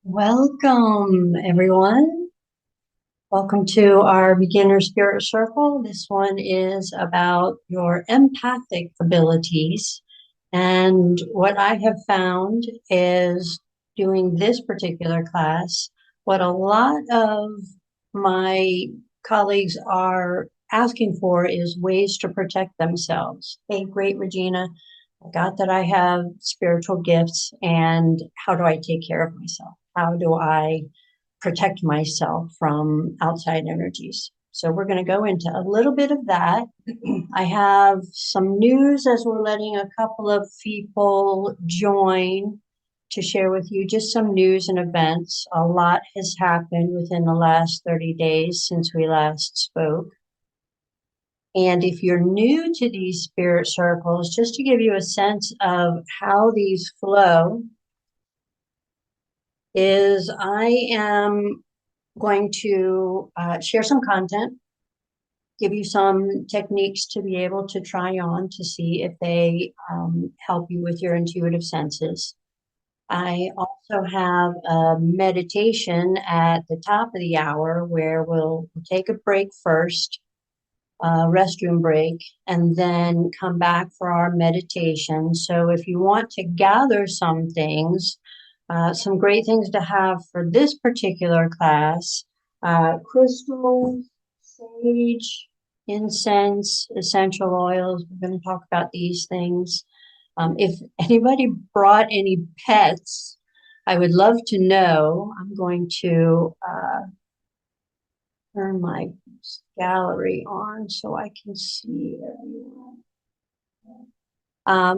Welcome, everyone. Welcome to our beginner spirit circle. This one is about your empathic abilities. And what I have found is doing this particular class, what a lot of my colleagues are asking for is ways to protect themselves. Hey, great, Regina. I got that I have spiritual gifts, and how do I take care of myself? How do I protect myself from outside energies? So we're going to go into a little bit of that. I have some news as we're letting a couple of people join to share with you just some news and events. A lot has happened within the last 30 days since we last spoke. And if you're new to these spirit circles, just to give you a sense of how these flow, is I am going to share some content, give you some techniques to be able to try on to see if they help you with your intuitive senses. I also have a meditation at the top of the hour where we'll take a break first, restroom break, and then come back for our meditation. So if you want to gather some things, some great things to have for this particular class, crystals, sage, incense, essential oils. We're going to talk about these things. If anybody brought any pets, I would love to know. I'm going to turn my gallery on so I can see everyone.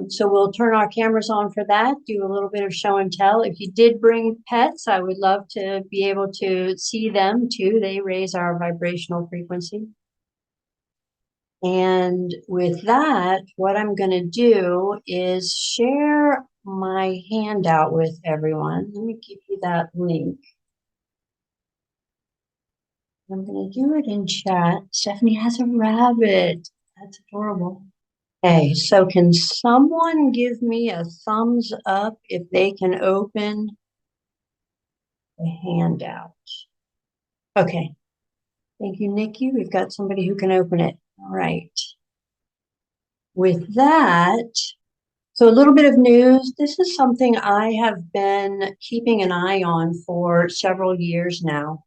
So we'll turn our cameras on for that, do a little bit of show and tell. If you did bring pets, I would love to be able to see them too. They raise our vibrational frequency. And with that, what I'm going to do is share my handout with everyone. Let me give you that link. I'm going to do it in chat. Stephanie has a rabbit. That's adorable. Okay, so can someone give me a thumbs up if they can open the handout? Okay, thank you, Nikki. We've got somebody who can open it. All right. With that, so a little bit of news. This is something I have been keeping an eye on for several years now.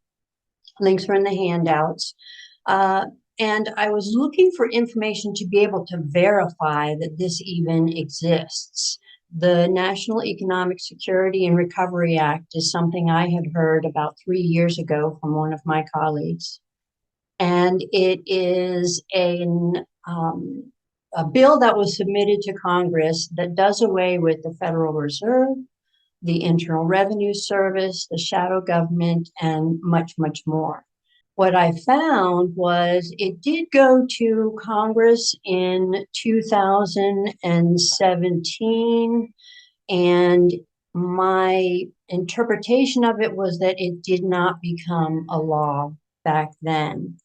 Links are in the handouts. And I was looking for information to be able to verify that this even exists. The National Economic Security and Recovery Act is something I had heard about 3 years ago from one of my colleagues. And it is a bill that was submitted to Congress that does away with the Federal Reserve, the Internal Revenue Service, the shadow government, and much, much more. What I found was it did go to Congress in 2017, and my interpretation of it was that it did not become a law back then,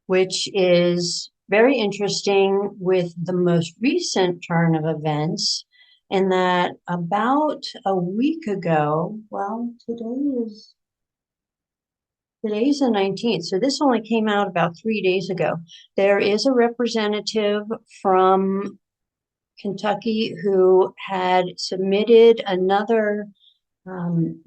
which is very interesting with the most recent turn of events, in that about a week ago, well, today's the 19th, so this only came out about 3 days ago. There is a representative from Kentucky who had submitted another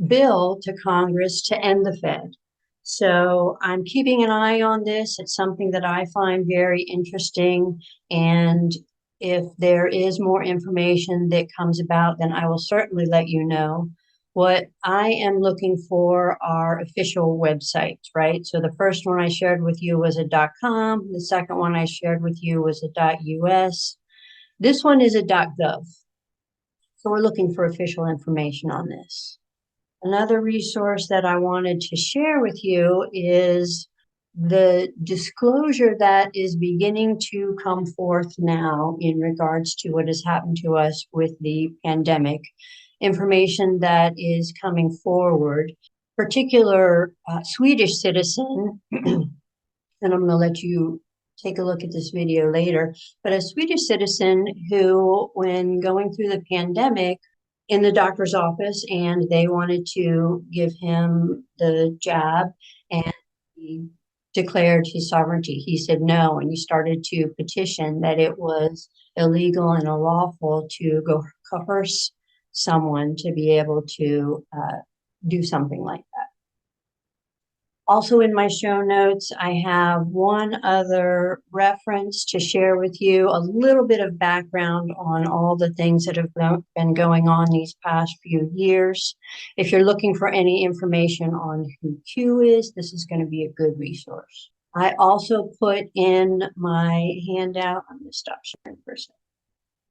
bill to Congress to end the Fed. So I'm keeping an eye on this. It's something that I find very interesting. And if there is more information that comes about, then I will certainly let you know. What I am looking for are official websites, right? So the first one I shared with you was a .com. The second one I shared with you was a .us. This one is a .gov. So we're looking for official information on this. Another resource that I wanted to share with you is the disclosure that is beginning to come forth now in regards to what has happened to us with the pandemic. Information that is coming forward, particular Swedish citizen, and I'm going to let you take a look at this video later, but a Swedish citizen who, when going through the pandemic, in the doctor's office, and they wanted to give him the jab, and he declared his sovereignty. He said no, and he started to petition that it was illegal and unlawful to go coerce someone to be able to do something like that. Also in my show notes, I have one other reference to share with you, a little bit of background on all the things that have been going on these past few years. If you're looking for any information on who Q is, this is going to be a good resource. I also put in my handout, I'm going to stop sharing for a second.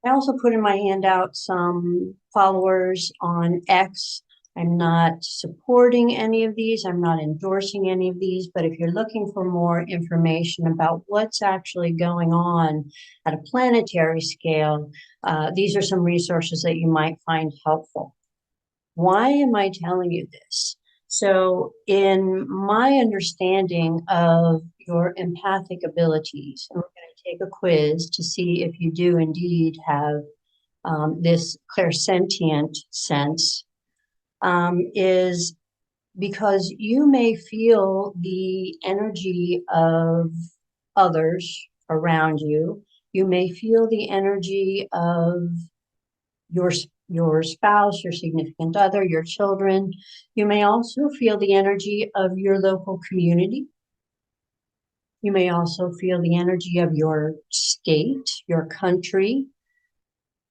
I also put in my handout some followers on X. I'm not supporting any of these. I'm not endorsing any of these, but if you're looking for more information about what's actually going on at a planetary scale, these are some resources that you might find helpful. Why am I telling you this? So in my understanding of your empathic abilities, and we're going to take a quiz to see if you do indeed have this clairsentient sense, is because you may feel the energy of others around you. You may feel the energy of your spouse, your significant other, your children. You may also feel the energy of your local community. You may also feel the energy of your state, your country.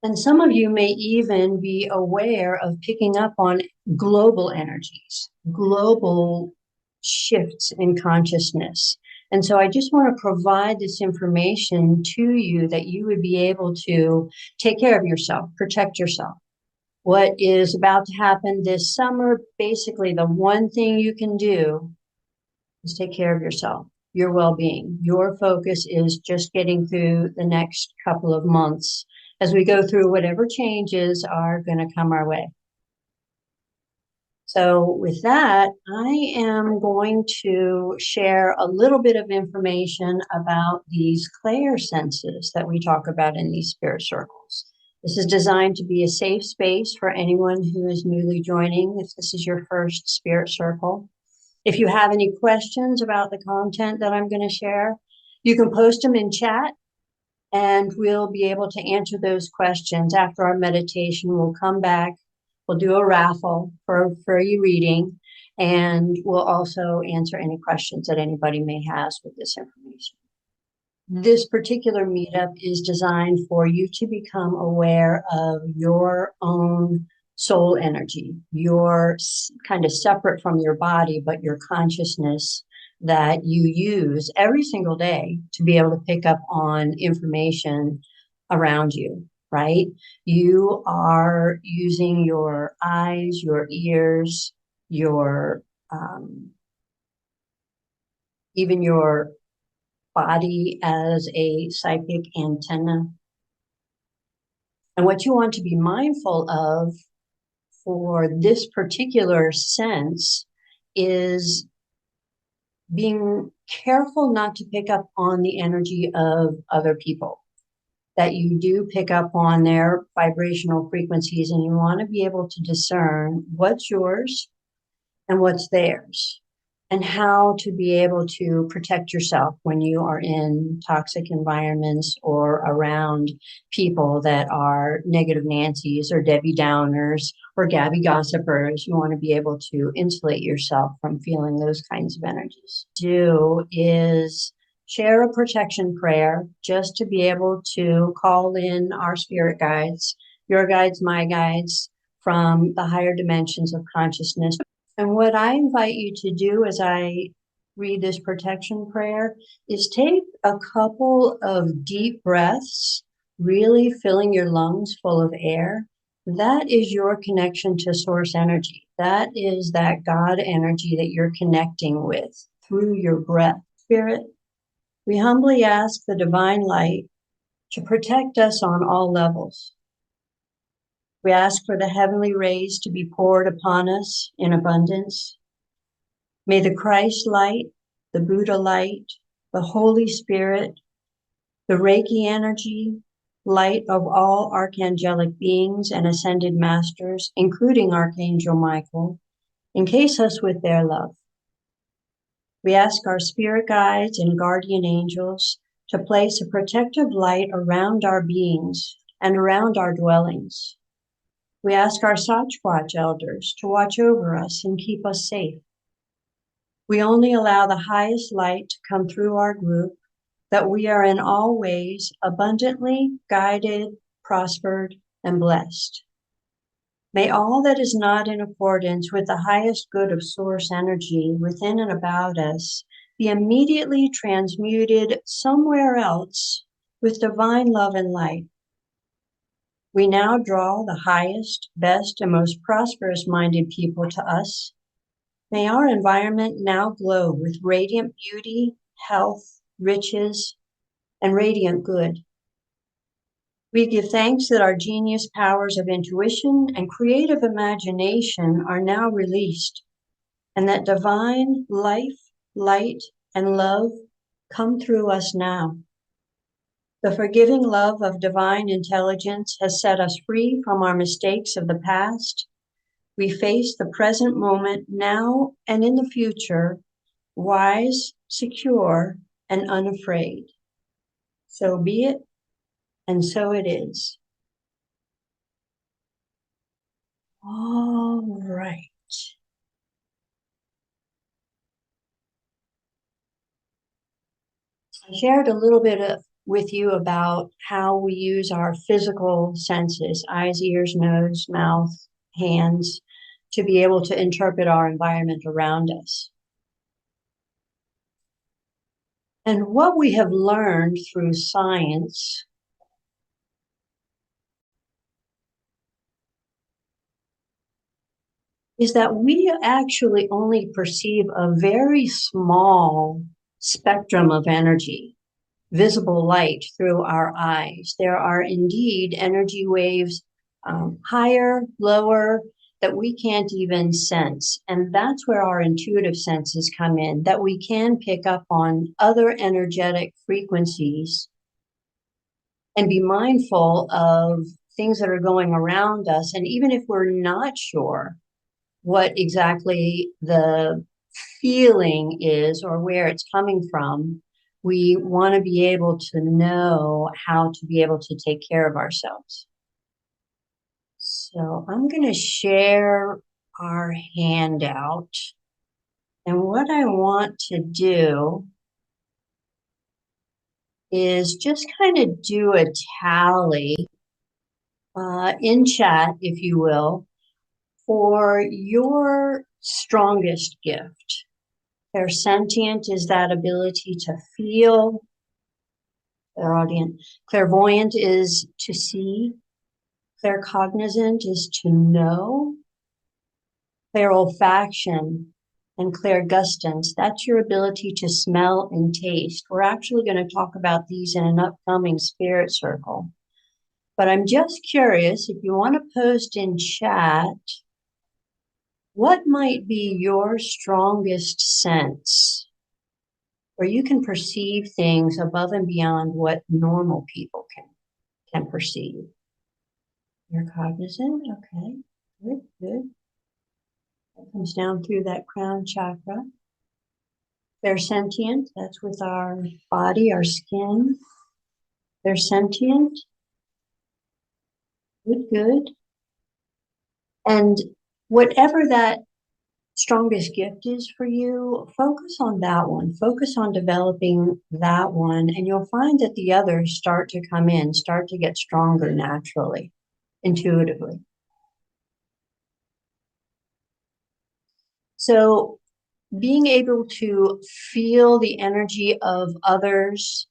And some of you may even be aware of picking up on global energies, global shifts in consciousness. And so I just want to provide this information to you that you would be able to take care of yourself, protect yourself. What is about to happen this summer, basically the one thing you can do is take care of yourself, your well-being. Your focus is just getting through the next couple of months as we go through whatever changes are going to come our way. So with that, I am going to share a little bit of information about these clair senses that we talk about in these spirit circles. This is designed to be a safe space for anyone who is newly joining, if this is your first spirit circle. If you have any questions about the content that I'm going to share, you can post them in chat, and we'll be able to answer those questions. After our meditation, we'll come back, we'll do a raffle for a reading, and we'll also answer any questions that anybody may have with this information. This particular meetup is designed for you to become aware of your own soul energy, your kind of separate from your body, but your consciousness that you use every single day to be able to pick up on information around you, right? You are using your eyes, your ears, your even your body as a psychic antenna. And what you want to be mindful of for this particular sense is being careful not to pick up on the energy of other people, that you do pick up on their vibrational frequencies, and you want to be able to discern what's yours and what's theirs, and how to be able to protect yourself when you are in toxic environments or around people that are negative Nancy's or Debbie Downers or Gabby Gossipers. You want to be able to insulate yourself from feeling those kinds of energies. Do is share a protection prayer just to be able to call in our spirit guides, your guides, my guides, from the higher dimensions of consciousness. And what I invite you to do as I read this protection prayer is take a couple of deep breaths, really filling your lungs full of air. That is your connection to source energy. That is that God energy that you're connecting with through your breath. Spirit, we humbly ask the divine light to protect us on all levels. We ask for the heavenly rays to be poured upon us in abundance. May the Christ light, the Buddha light, the Holy Spirit, the Reiki energy, light of all archangelic beings and ascended masters, including Archangel Michael, encase us with their love. We ask our spirit guides and guardian angels to place a protective light around our beings and around our dwellings. We ask our Sasquatch elders to watch over us and keep us safe. We only allow the highest light to come through our group, that we are in all ways abundantly guided, prospered, and blessed. May all that is not in accordance with the highest good of source energy within and about us be immediately transmuted somewhere else with divine love and light. We now draw the highest, best, and most prosperous minded people to us. May our environment now glow with radiant beauty, health, riches, and radiant good. We give thanks that our genius powers of intuition and creative imagination are now released, and that divine life, light, and love come through us now. The forgiving love of divine intelligence has set us free from our mistakes of the past. We face the present moment now and in the future, wise, secure, and unafraid. So be it, and so it is. All right. I shared a little bit with you about how we use our physical senses, eyes, ears, nose, mouth, hands, to be able to interpret our environment around us. And what we have learned through science is that we actually only perceive a very small spectrum of energy, visible light through our eyes. There are indeed energy waves, higher, lower, that we can't even sense. And that's where our intuitive senses come in, that we can pick up on other energetic frequencies and be mindful of things that are going around us. And even if we're not sure what exactly the feeling is or where it's coming from, we want to be able to know how to be able to take care of ourselves. So I'm going to share our handout. And what I want to do is just kind of do a tally in chat, if you will, for your strongest gift. Clairsentient is that ability to feel. Clairvoyant is to see. Claircognizant is to know. Clairolfaction and clairgustance, that's your ability to smell and taste. We're actually going to talk about these in an upcoming spirit circle. But I'm just curious, if you want to post in chat, what might be your strongest sense where you can perceive things above and beyond what normal people can perceive? You're cognizant? Okay, good, good. That comes down through that crown chakra. They're sentient, that's with our body, our skin. They're sentient. Good, good. And whatever that strongest gift is for you, focus on that one. Focus on developing that one, and you'll find that the others start to come in, start to get stronger naturally, intuitively. So being able to feel the energy of others,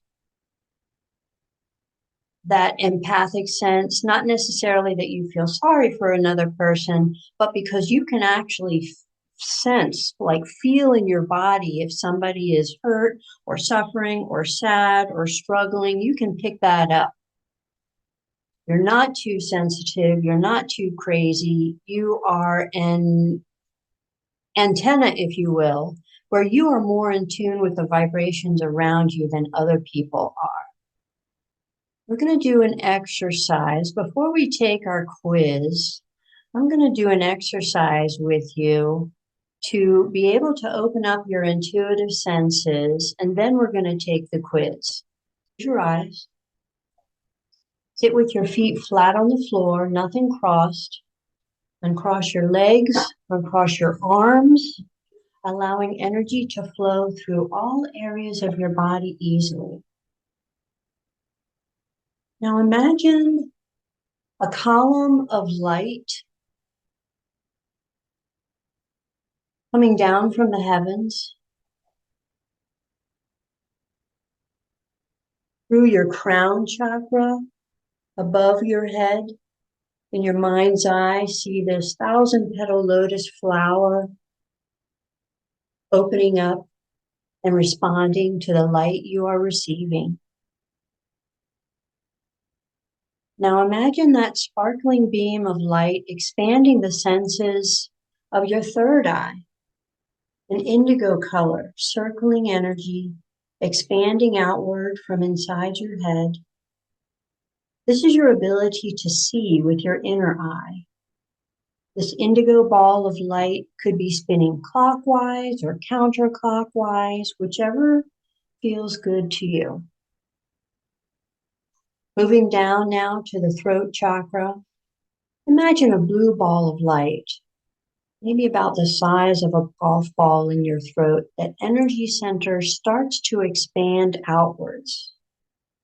that empathic sense, not necessarily that you feel sorry for another person, but because you can actually sense, like feel in your body if somebody is hurt or suffering or sad or struggling, you can pick that up. You're not too sensitive, you're not too crazy, you are an antenna, if you will, where you are more in tune with the vibrations around you than other people are. We're going to do an exercise. Before we take our quiz, I'm going to do an exercise with you to be able to open up your intuitive senses, and then we're going to take the quiz. Close your eyes. Sit with your feet flat on the floor, nothing crossed. Uncross your legs, uncross your arms, allowing energy to flow through all areas of your body easily. Now imagine a column of light coming down from the heavens through your crown chakra, above your head. In your mind's eye, see this 1,000-petal lotus flower opening up and responding to the light you are receiving. Now imagine that sparkling beam of light expanding the senses of your third eye, an indigo color, circling energy, expanding outward from inside your head. This is your ability to see with your inner eye. This indigo ball of light could be spinning clockwise or counterclockwise, whichever feels good to you. Moving down now to the throat chakra, imagine a blue ball of light, maybe about the size of a golf ball in your throat. That energy center starts to expand outwards,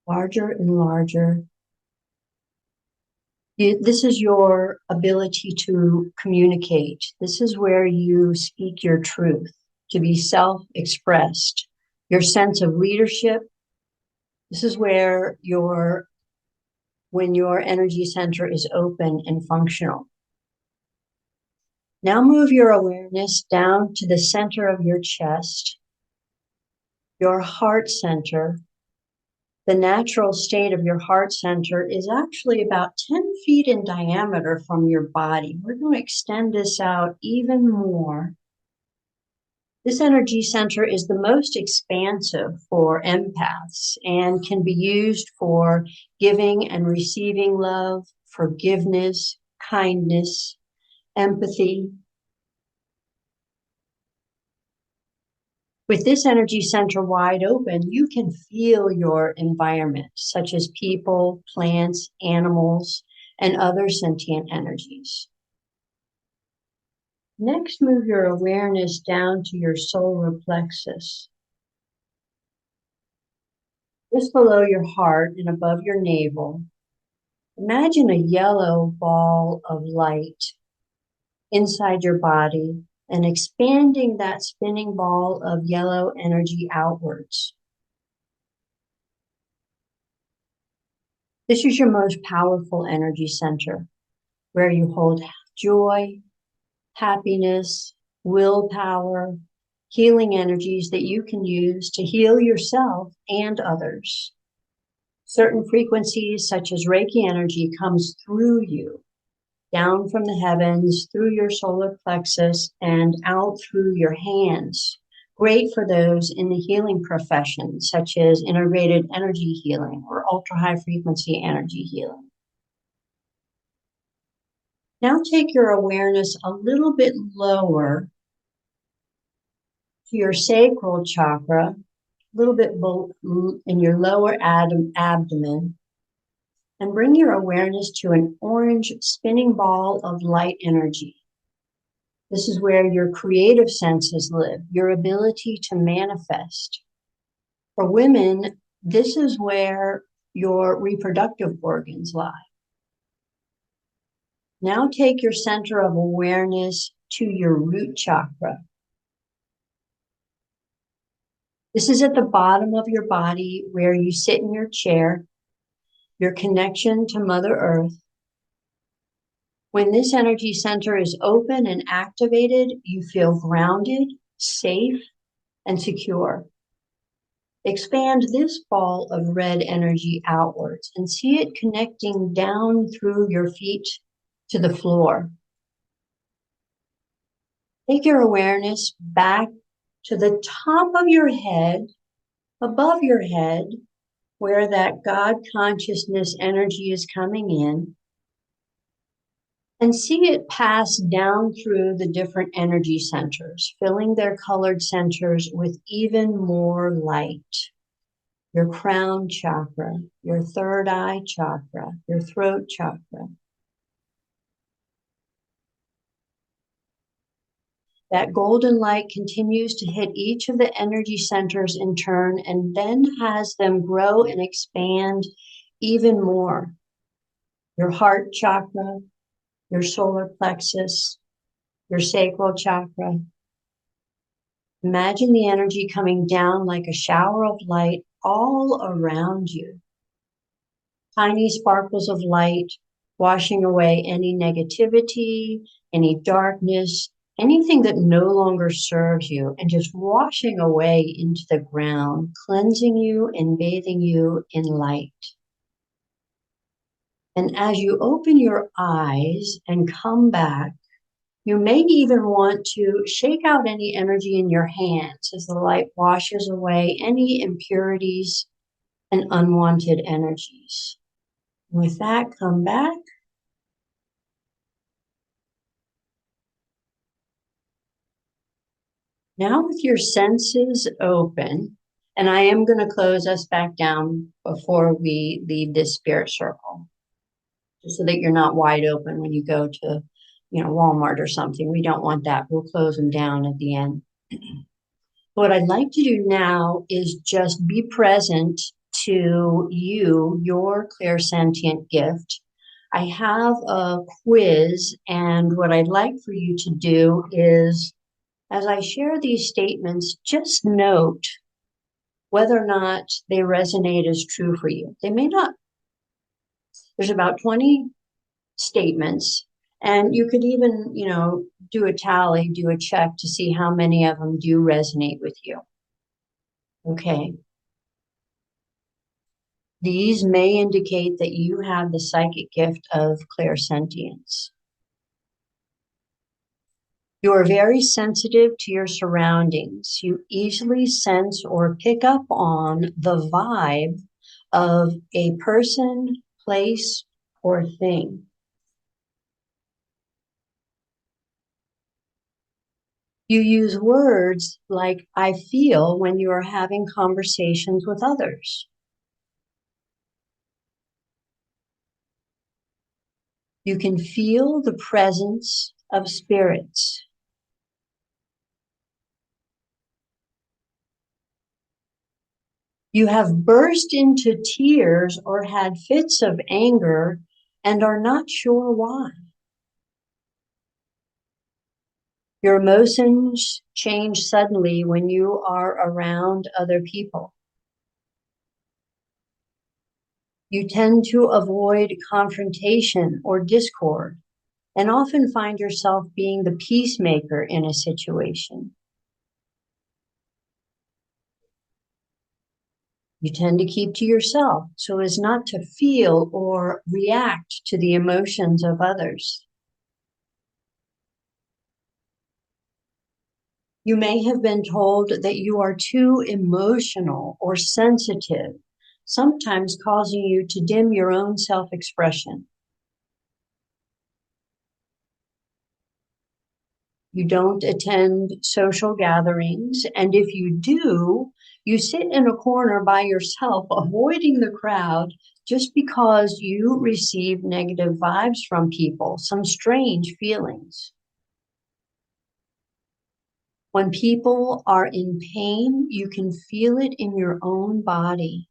larger and larger. This is your ability to communicate. This is where you speak your truth, to be self-expressed. Your sense of leadership. This is where when your energy center is open and functional. Now move your awareness down to the center of your chest, your heart center. The natural state of your heart center is actually about 10 feet in diameter from your body. We're going to extend this out even more. This energy center is the most expansive for empaths and can be used for giving and receiving love, forgiveness, kindness, empathy. With this energy center wide open, you can feel your environment, such as people, plants, animals, and other sentient energies. Next, move your awareness down to your solar plexus. Just below your heart and above your navel, imagine a yellow ball of light inside your body and expanding that spinning ball of yellow energy outwards. This is your most powerful energy center, where you hold joy, happiness, willpower, healing energies that you can use to heal yourself and others. Certain frequencies, such as Reiki energy, comes through you, down from the heavens, through your solar plexus, and out through your hands. Great for those in the healing profession, such as integrated energy healing or ultra-high frequency energy healing. Now take your awareness a little bit lower to your sacral chakra, a little bit in your lower abdomen, and bring your awareness to an orange spinning ball of light energy. This is where your creative senses live, your ability to manifest. For women, this is where your reproductive organs lie. Now take your center of awareness to your root chakra. This is at the bottom of your body where you sit in your chair, your connection to Mother Earth. When this energy center is open and activated, you feel grounded, safe, and secure. Expand this ball of red energy outwards and see it connecting down through your feet to the floor. Take your awareness back to the top of your head, above your head, where that God consciousness energy is coming in, and see it pass down through the different energy centers, filling their colored centers with even more light. Your crown chakra, your third eye chakra, your throat chakra. That golden light continues to hit each of the energy centers in turn and then has them grow and expand even more. Your heart chakra, your solar plexus, your sacral chakra. Imagine the energy coming down like a shower of light all around you. Tiny sparkles of light washing away any negativity, any darkness, anything that no longer serves you, and just washing away into the ground, cleansing you and bathing you in light. And as you open your eyes and come back, you may even want to shake out any energy in your hands as the light washes away any impurities and unwanted energies. With that, come back. Now with your senses open, and I am going to close us back down before we leave this spirit circle, just so that you're not wide open when you go to, Walmart or something. We don't want that. We'll close them down at the end. What I'd like to do now is just be present to you, your clairsentient gift. I have a quiz, and what I'd like for you to do is, as I share these statements, just note whether or not they resonate as true for you. They may not. There's about 20 statements, and you could even, do a tally, do a check to see how many of them do resonate with you. Okay. These may indicate that you have the psychic gift of clairsentience. You are very sensitive to your surroundings. You easily sense or pick up on the vibe of a person, place, or thing. You use words like I feel when you are having conversations with others. You can feel the presence of spirits. You have burst into tears or had fits of anger and are not sure why. Your emotions change suddenly when you are around other people. You tend to avoid confrontation or discord and often find yourself being the peacemaker in a situation. You tend to keep to yourself so as not to feel or react to the emotions of others. You may have been told that you are too emotional or sensitive, sometimes causing you to dim your own self-expression. You don't attend social gatherings, and if you do, you sit in a corner by yourself, avoiding the crowd just because you receive negative vibes from people, some strange feelings. When people are in pain, you can feel it in your own body.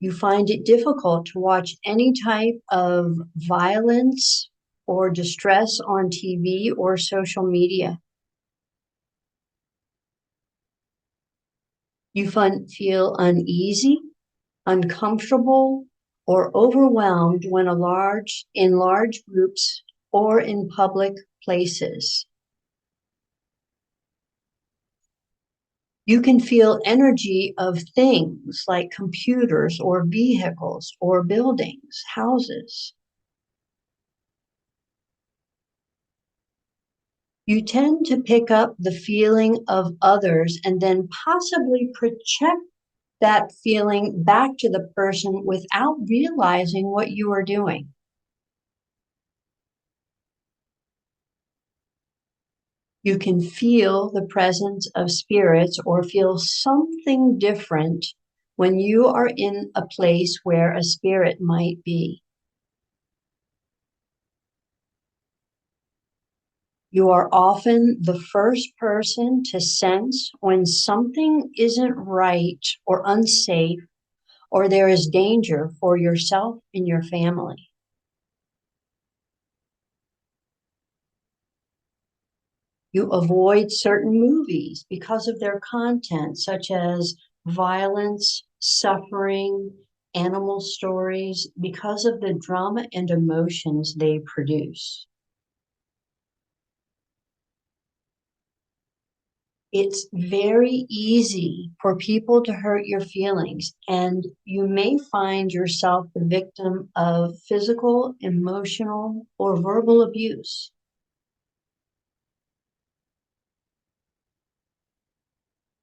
You find it difficult to watch any type of violence or distress on TV or social media. You feel uneasy, uncomfortable, or overwhelmed when in large groups or in public places. You can feel energy of things like computers or vehicles or buildings, houses. You tend to pick up the feeling of others and then possibly project that feeling back to the person without realizing what you are doing. You can feel the presence of spirits or feel something different when you are in a place where a spirit might be. You are often the first person to sense when something isn't right or unsafe, or there is danger for yourself and your family. You avoid certain movies because of their content, such as violence, suffering, animal stories, because of the drama and emotions they produce. It's very easy for people to hurt your feelings, and you may find yourself the victim of physical, emotional, or verbal abuse.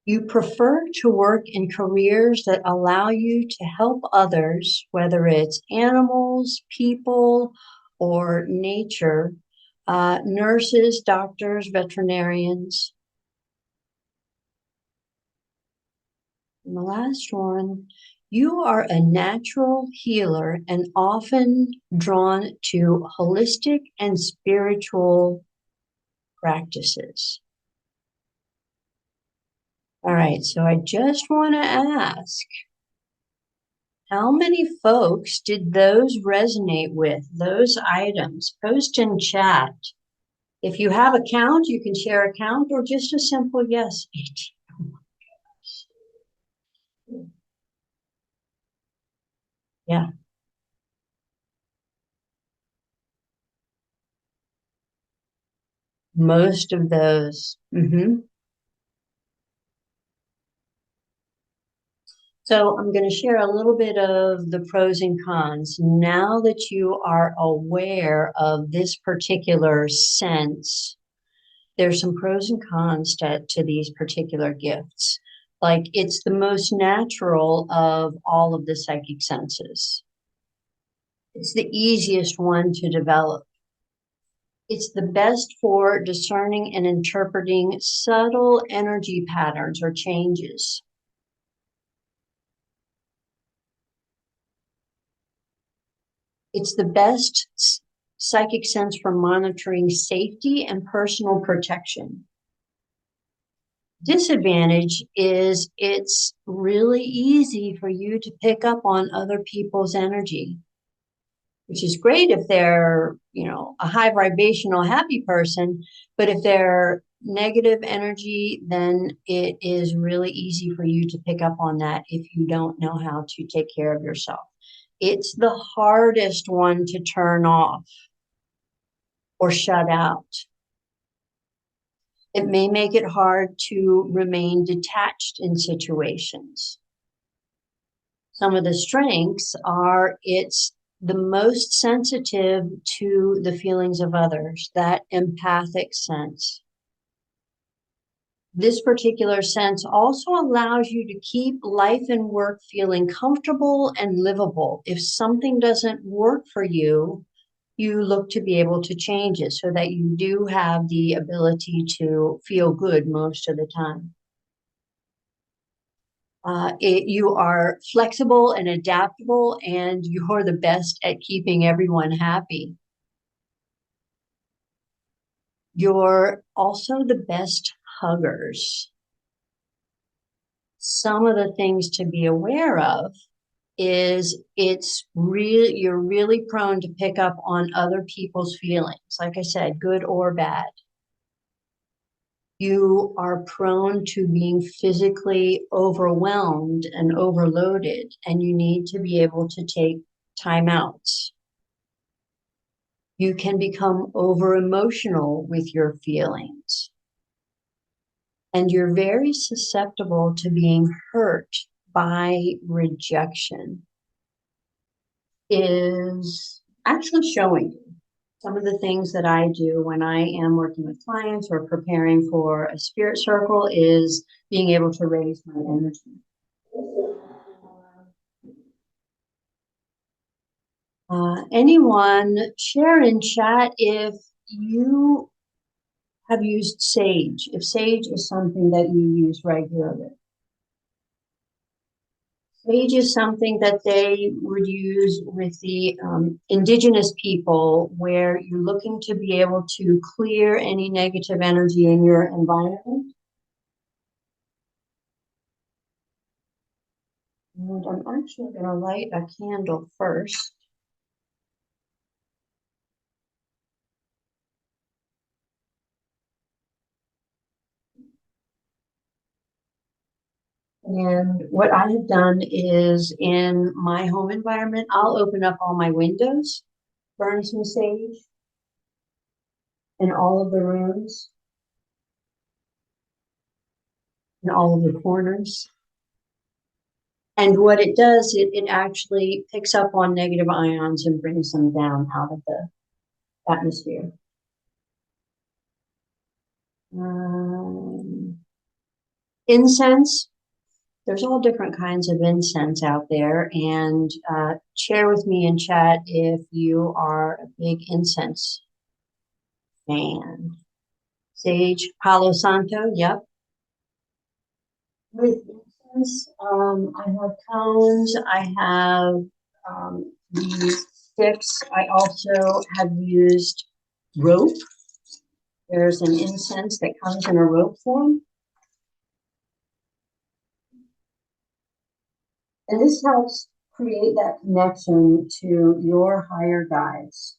You prefer to work in careers that allow you to help others, whether it's animals, people, or nature, nurses, doctors, veterinarians. And the last one, you are a natural healer and often drawn to holistic and spiritual practices. All right, so I just want to ask, how many folks did those resonate with, those items? Post in chat. If you have a count, you can share a count or just a simple yes. Yeah, most of those. So I'm going to share a little bit of the pros and cons. Now that you are aware of this particular sense, there's some pros and cons to these particular gifts. Like it's the most natural of all of the psychic senses. It's the easiest one to develop. It's the best for discerning and interpreting subtle energy patterns or changes. It's the best psychic sense for monitoring safety and personal protection. Disadvantage is it's really easy for you to pick up on other people's energy, which is great if they're, a high vibrational happy person, but if they're negative energy, then it is really easy for you to pick up on that if you don't know how to take care of yourself. It's the hardest one to turn off or shut out. It may make it hard to remain detached in situations. Some of the strengths are it's the most sensitive to the feelings of others, that empathic sense. This particular sense also allows you to keep life and work feeling comfortable and livable. If something doesn't work for you, you look to be able to change it so that you do have the ability to feel good most of the time. You are flexible and adaptable, and you're the best at keeping everyone happy. You're also the best huggers. Some of the things to be aware of is you're really prone to pick up on other people's feelings, like I said, good or bad. You are prone to being physically overwhelmed and overloaded, and you need to be able to take timeouts. You can become over emotional with your feelings, and you're very susceptible to being hurt by rejection. Is actually showing you. Some of the things that I do when I am working with clients or preparing for a spirit circle is being able to raise my energy. Anyone share in chat if you have used sage, if sage is something that you use regularly. Sage is something that they would use with the indigenous people, where you're looking to be able to clear any negative energy in your environment. And I'm actually going to light a candle first. And what I have done is, in my home environment, I'll open up all my windows, burn some sage in all of the rooms, in all of the corners. And what it does, it actually picks up on negative ions and brings them down out of the atmosphere. Incense. There's all different kinds of incense out there, and share with me in chat if you are a big incense fan. Sage, Palo Santo, yep. With incense, I have cones, I have these sticks. I also have used rope. There's an incense that comes in a rope form. And this helps create that connection to your higher guides.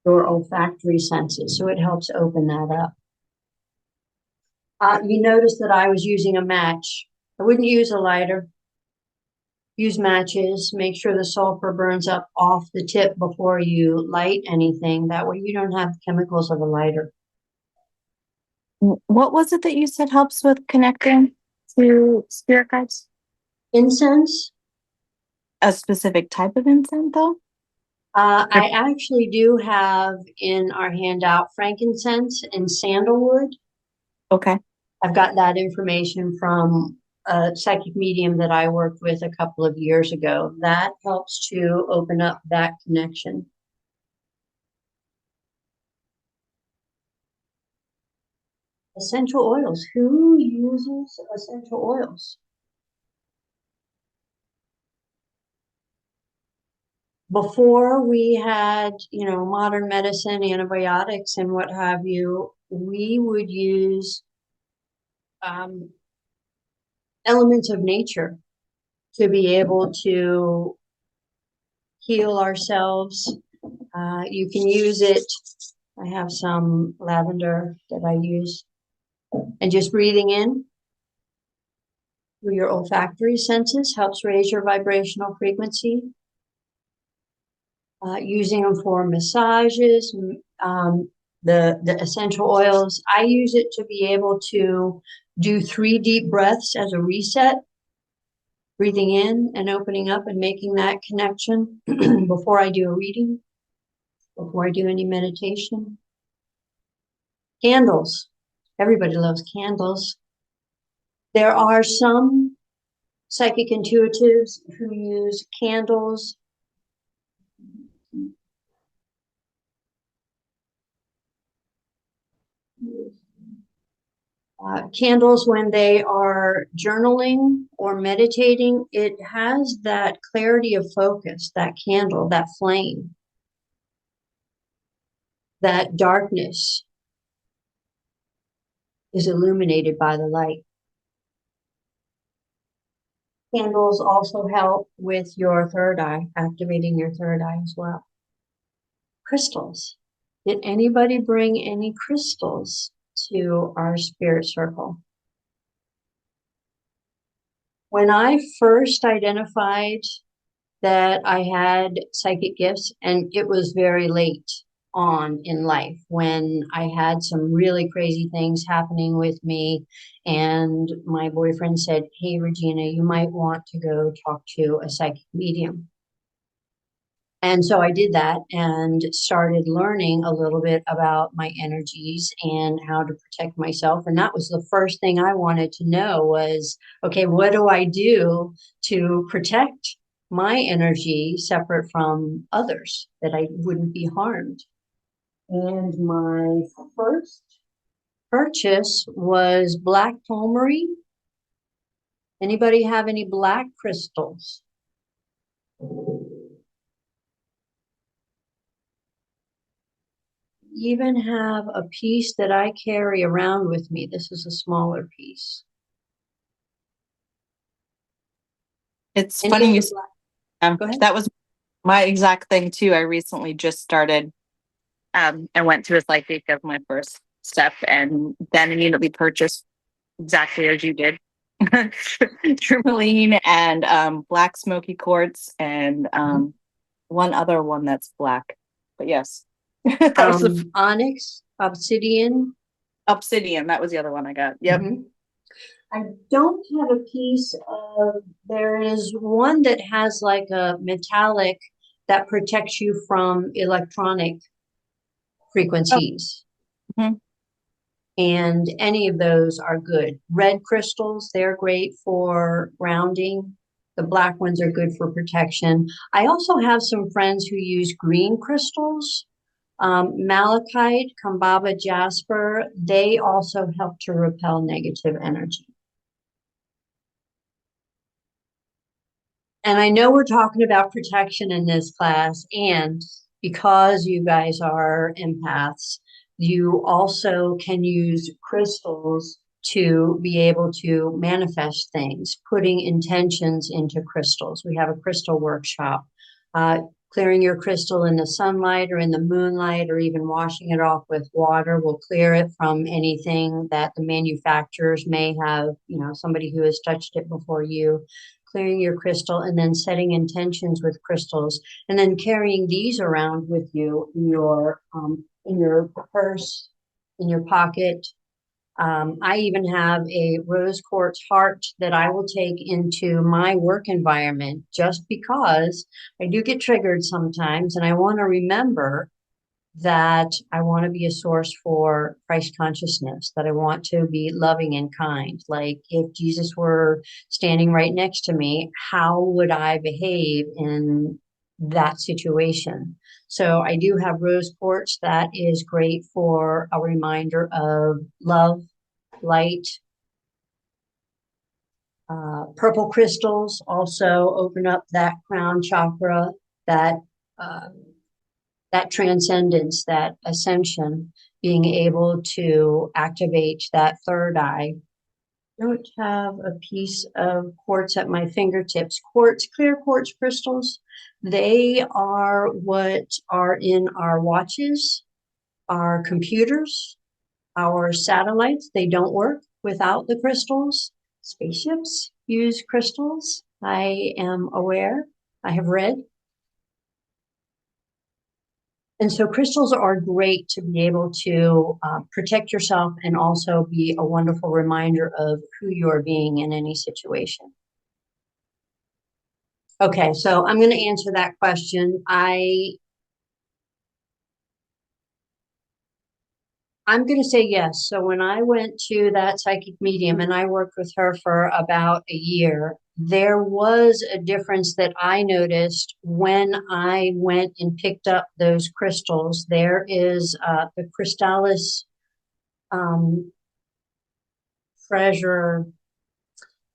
Your olfactory senses, so it helps open that up. You notice that I was using a match. I wouldn't use a lighter. Use matches. Make sure the sulfur burns up off the tip before you light anything. That way you don't have the chemicals of a lighter. What was it that you said helps with connecting to spirit guides? Incense. A specific type of incense, though? I actually do have in our handout frankincense and sandalwood. Okay. I've got that information from a psychic medium that I worked with a couple of years ago. That helps to open up that connection. Essential oils. Who uses essential oils? Before we had, modern medicine, antibiotics, and what have you, we would use elements of nature to be able to heal ourselves. You can use it. I have some lavender that I use. And just breathing in through your olfactory senses helps raise your vibrational frequency. Using them for massages, the essential oils. I use it to be able to do 3 deep breaths as a reset, breathing in and opening up and making that connection before I do a reading, before I do any meditation. Candles. Everybody loves candles. There are some psychic intuitives who use candles candles when they are journaling or meditating. It has that clarity of focus, that candle, that flame, that darkness is illuminated by the light. Candles also help with your third eye, activating your third eye as well. Crystals. Did anybody bring any crystals to our spirit circle? When I first identified that I had psychic gifts, and it was very late, on in life when I had some really crazy things happening with me. And my boyfriend said, "Hey, Regina, you might want to go talk to a psychic medium." And so I did that and started learning a little bit about my energies and how to protect myself. And that was the first thing I wanted to know was, okay, what do I do to protect my energy separate from others that I wouldn't be harmed? And my first purchase was black tourmaline. Anybody have any black crystals? Even have a piece that I carry around with me. This is a smaller piece. It's Any funny of you the said, black, go ahead. that was my exact thing too. I recently just started and went to a psychic as my first step, and then immediately purchased exactly as you did. Tourmaline and black smoky quartz and one other one that's black. But yes, that was the Onyx, obsidian. obsidian. That was the other one I got. Yep. Mhm. I don't have a piece of, there is one that has like a metallic that protects you from electronic Oh, frequencies. mhm. And any of those are good. Red crystals, they're great for grounding. The black ones are good for protection. I also have some friends who use green crystals. Malachite, Kambaba jasper, they also help to repel negative energy. And I know we're talking about protection in this class, and because you guys are empaths, you also can use crystals to be able to manifest things, putting intentions into crystals. We have a crystal workshop. Clearing your crystal in the sunlight or in the moonlight, or even washing it off with water will clear it from anything that the manufacturers may have, somebody who has touched it before you. Clearing your crystal and then setting intentions with crystals, and then carrying these around with you in your purse, in your pocket. I even have a rose quartz heart that I will take into my work environment just because I do get triggered sometimes, and I want to remember that I want to be a source for Christ consciousness, that I want to be loving and kind. Like if Jesus were standing right next to me, how would I behave in that situation? So I do have rose quartz that is great for a reminder of love, light. Purple crystals also open up that crown chakra, that uh, that transcendence, that ascension, being able to activate that third eye. I don't have a piece of quartz at my fingertips. Quartz, clear quartz crystals, they are what are in our watches, our computers, our satellites. They don't work without the crystals. Spaceships use crystals. I am aware. I have read. And so crystals are great to be able to protect yourself and also be a wonderful reminder of who you're being in any situation. Okay, so I'm going to answer that question. I'm going to say yes. So when I went to that psychic medium and I worked with her for about a year, there was a difference that I noticed when I went and picked up those crystals. There is the Crystallis treasure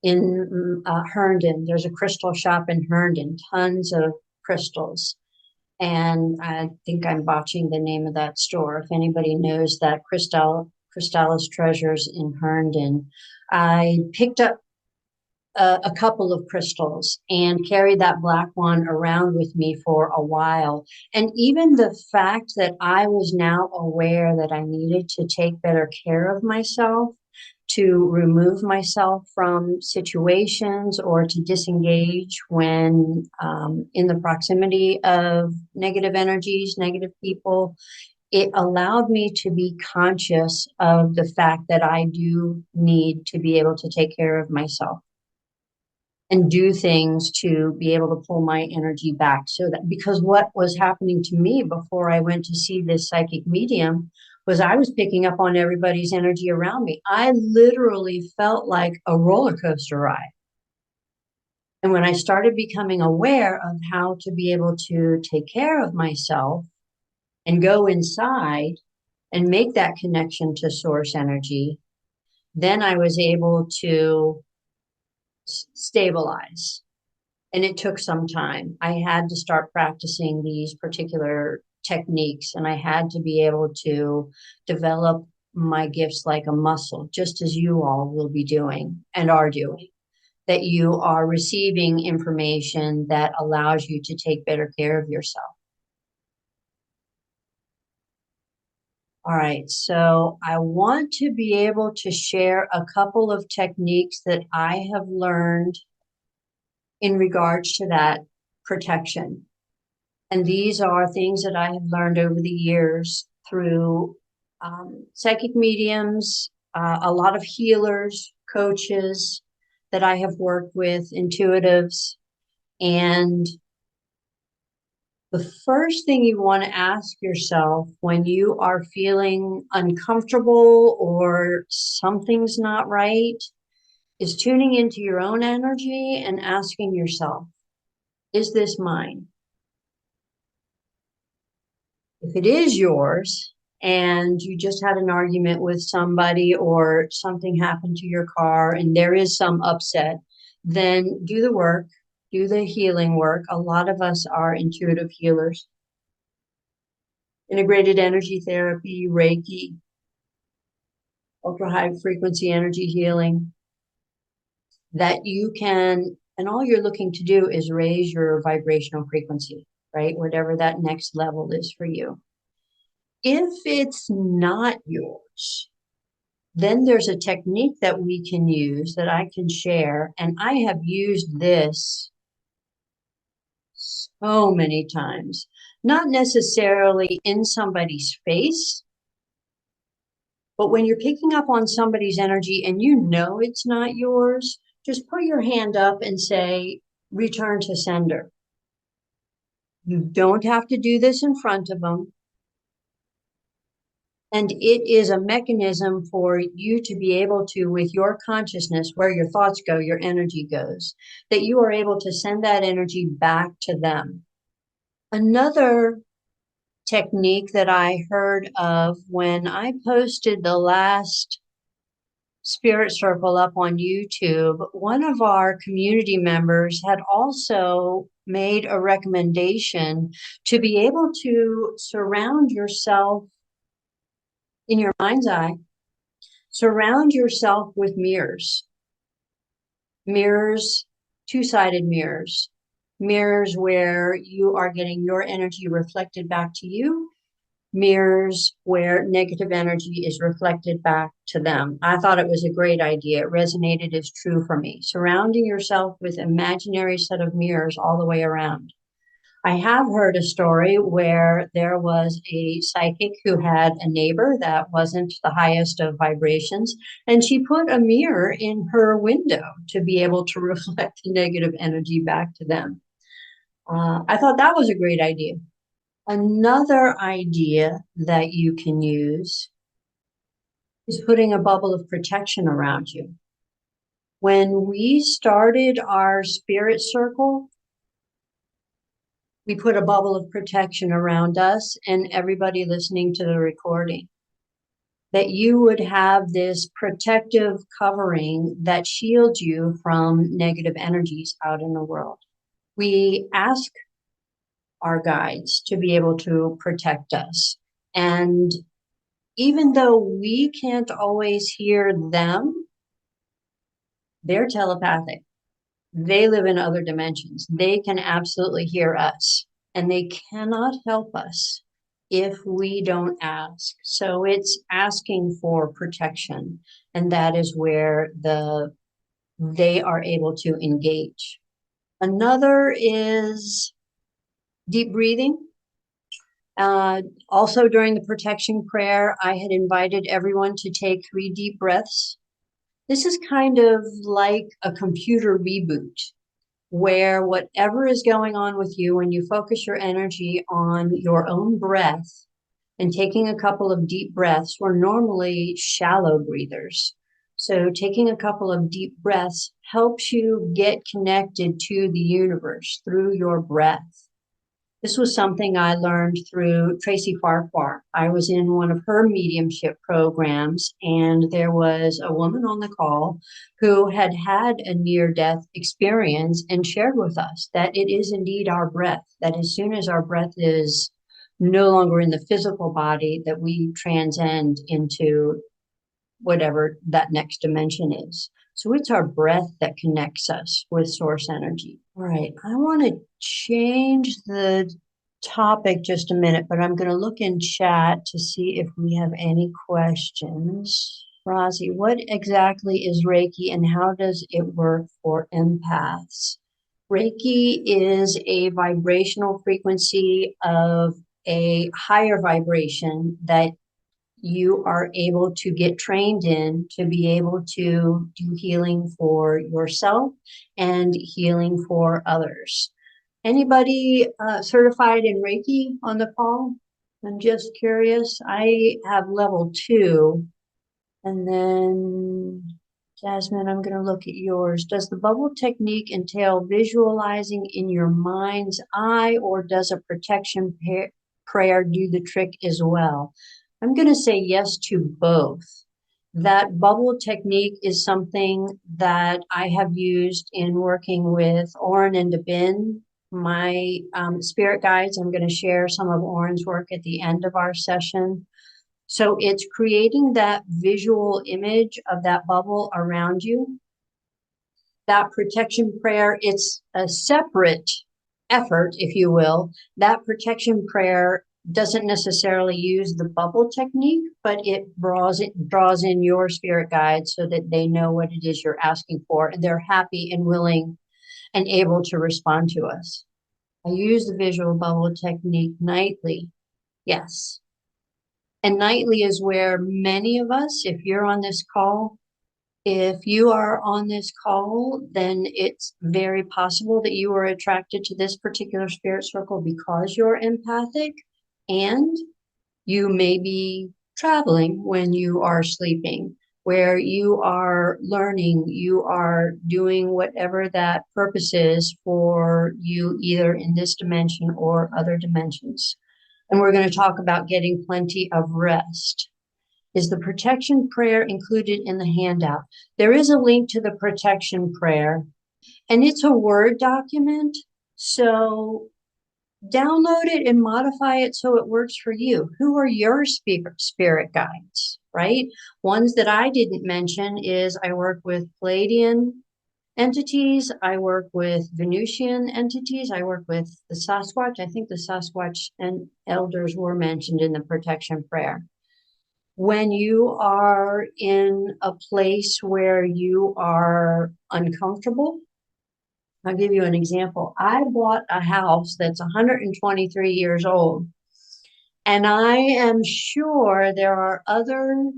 in Herndon. There's a crystal shop in Herndon, tons of crystals. And I think I'm botching the name of that store. If anybody knows that Crystallis Treasures in Herndon, I picked up a couple of crystals and carried that black one around with me for a while. And even the fact that I was now aware that I needed to take better care of myself, to remove myself from situations or to disengage when in the proximity of negative energies, negative people, it allowed me to be conscious of the fact that I do need to be able to take care of myself and do things to be able to pull my energy back. So that, because what was happening to me before I went to see this psychic medium was I was picking up on everybody's energy around me. I literally felt like a roller coaster ride. And when I started becoming aware of how to be able to take care of myself and go inside and make that connection to source energy, then I was able to stabilize. And it took some time. I had to start practicing these particular techniques, and I had to be able to develop my gifts like a muscle, just as you all will be doing and are doing. That you are receiving information that allows you to take better care of yourself. All right, so I want to be able to share a couple of techniques that I have learned in regards to that protection. And these are things that I have learned over the years through psychic mediums, a lot of healers, coaches that I have worked with, intuitives. And the first thing you want to ask yourself when you are feeling uncomfortable or something's not right is tuning into your own energy and asking yourself, is this mine? If it is yours and you just had an argument with somebody or something happened to your car and there is some upset, then do the work, do the healing work. A lot of us are intuitive healers. Integrated energy therapy, Reiki, ultra high frequency energy healing, that you can, and all you're looking to do is raise your vibrational frequency, right? Whatever that next level is for you. If it's not yours, then there's a technique that we can use that I can share. And I have used this so many times, not necessarily in somebody's face, but when you're picking up on somebody's energy and you know it's not yours, just put your hand up and say, return to sender. You don't have to do this in front of them. And it is a mechanism for you to be able to, with your consciousness, where your thoughts go, your energy goes, that you are able to send that energy back to them. Another technique that I heard of when I posted the last Spirit Circle up on YouTube, one of our community members had also made a recommendation to be able to surround yourself in your mind's eye, surround yourself with mirrors, mirrors, two-sided mirrors, mirrors where you are getting your energy reflected back to you, mirrors where negative energy is reflected back to them. I thought it was a great idea. It resonated as true for me. Surrounding yourself with imaginary set of mirrors all the way around. I have heard a story where there was a psychic who had a neighbor that wasn't the highest of vibrations, and she put a mirror in her window to be able to reflect the negative energy back to them. I thought that was a great idea. Another idea that you can use is putting a bubble of protection around you. When we started our spirit circle, we put a bubble of protection around us and everybody listening to the recording. That you would have this protective covering that shields you from negative energies out in the world. We ask our guides to be able to protect us. And even though we can't always hear them, they're telepathic. They live in other dimensions. They can absolutely hear us, and they cannot help us if we don't ask. So it's asking for protection, and that is where they are able to engage. Another is deep breathing. Also during the protection prayer, I had invited everyone to take 3 deep breaths. This is kind of like a computer reboot, where whatever is going on with you, when you focus your energy on your own breath and taking a couple of deep breaths, we're normally shallow breathers. So taking a couple of deep breaths helps you get connected to the universe through your breath. This was something I learned through Tracy Farquhar. I was in one of her mediumship programs, and there was a woman on the call who had had a near-death experience and shared with us that it is indeed our breath, that as soon as our breath is no longer in the physical body, that we transcend into whatever that next dimension is. So it's our breath that connects us with source energy. All right, I want to change the topic just a minute, but I'm going to look in chat to see if we have any questions. Rosie, what exactly is Reiki and how does it work for empaths? Reiki is a vibrational frequency of a higher vibration that you are able to get trained in to be able to do healing for yourself and healing for others. Anybody certified in Reiki on the call? I'm just curious. I have level 2. And then, Jasmine, I'm going to look at yours. Does the bubble technique entail visualizing in your mind's eye, or does a protection prayer do the trick as well? I'm going to say yes to both. That bubble technique is something that I have used in working with Oren and Dabin, my spirit guides. I'm going to share some of Oren's work at the end of our session. So it's creating that visual image of that bubble around you. That protection prayer, it's a separate effort, if you will. That protection prayer doesn't necessarily use the bubble technique, but it draws in your spirit guides so that they know what it is you're asking for, and they're happy and willing and able to respond to us. I use the visual bubble technique nightly. Yes. And nightly is where many of us, if you're on this call, if you are on this call, then it's very possible that you are attracted to this particular spirit circle because you're empathic, and you may be traveling when you are sleeping, where you are learning, you are doing whatever that purpose is for you, either in this dimension or other dimensions. And we're going to talk about getting plenty of rest. Is the protection prayer included in the handout? There is a link to the protection prayer, and it's a Word document. So download it and modify it so it works for you. Who are your spirit guides, right? Ones that I didn't mention is I work with Palladian entities. I work with Venusian entities. I work with the Sasquatch. I think the Sasquatch and elders were mentioned in the protection prayer. When you are in a place where you are uncomfortable, I'll give you an example. I bought a house that's 123 years old, and I am sure there are other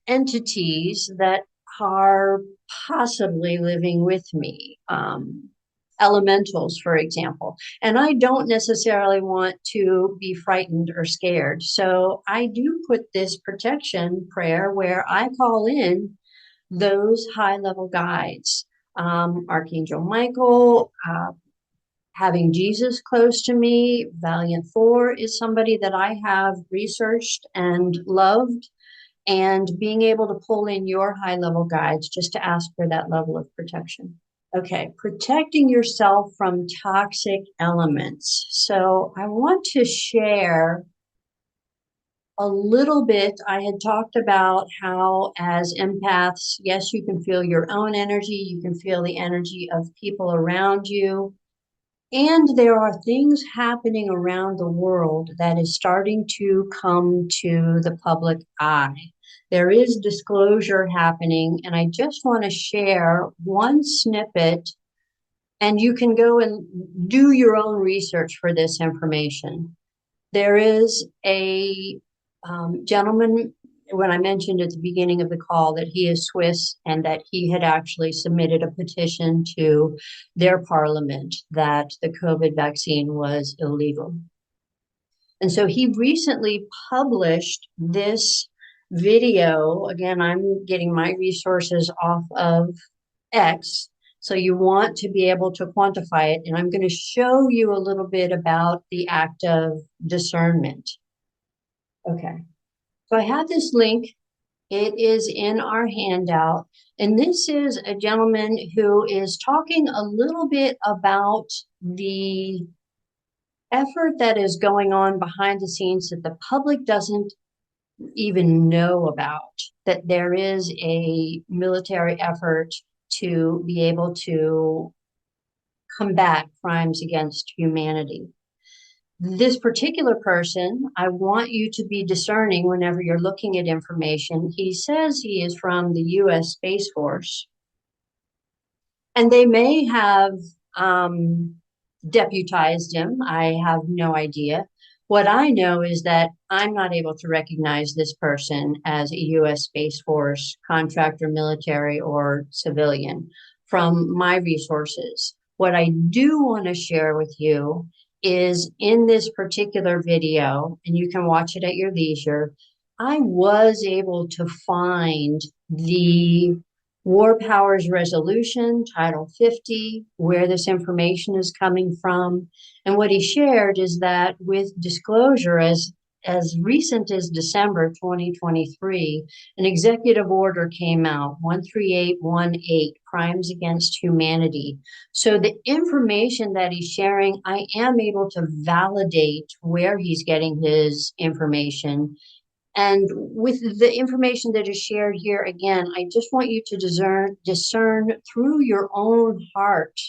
entities that are possibly living with me. Elementals, for example. And I don't necessarily want to be frightened or scared. So I do put this protection prayer where I call in those high level guides. Archangel Michael, having Jesus close to me. Valiant Thor is somebody that I have researched and loved, and being able to pull in your high level guides just to ask for that level of protection. Okay, protecting yourself from toxic elements. So I want to share a little bit. I had talked about how, as empaths, yes, you can feel your own energy, you can feel the energy of people around you. And there are things happening around the world that is starting to come to the public eye. There is disclosure happening, and I just want to share one snippet, and you can go and do your own research for this information. There is a gentleman, when I mentioned at the beginning of the call that he is Swiss and that he had actually submitted a petition to their parliament that the COVID vaccine was illegal. And so he recently published this video. Again, I'm getting my resources off of X. So you want to be able to quantify it. And I'm going to show you a little bit about the act of discernment. Okay. So I have this link. It is in our handout. And this is a gentleman who is talking a little bit about the effort that is going on behind the scenes that the public doesn't even know about, that there is a military effort to be able to combat crimes against humanity. This particular person, I want you to be discerning whenever you're looking at information. He says he is from the US Space Force, and they may have deputized him. I have no idea. What I know is that I'm not able to recognize this person as a US Space Force contractor, military, or civilian from my resources. What I do want to share with you is in this particular video, and you can watch it at your leisure, I was able to find the War Powers Resolution, Title 50, where this information is coming from. And what he shared is that with disclosure as recent as December 2023, an executive order came out, 13818, Crimes Against Humanity. So the information that he's sharing, I am able to validate where he's getting his information. And with the information that is shared here, again, I just want you to discern through your own heart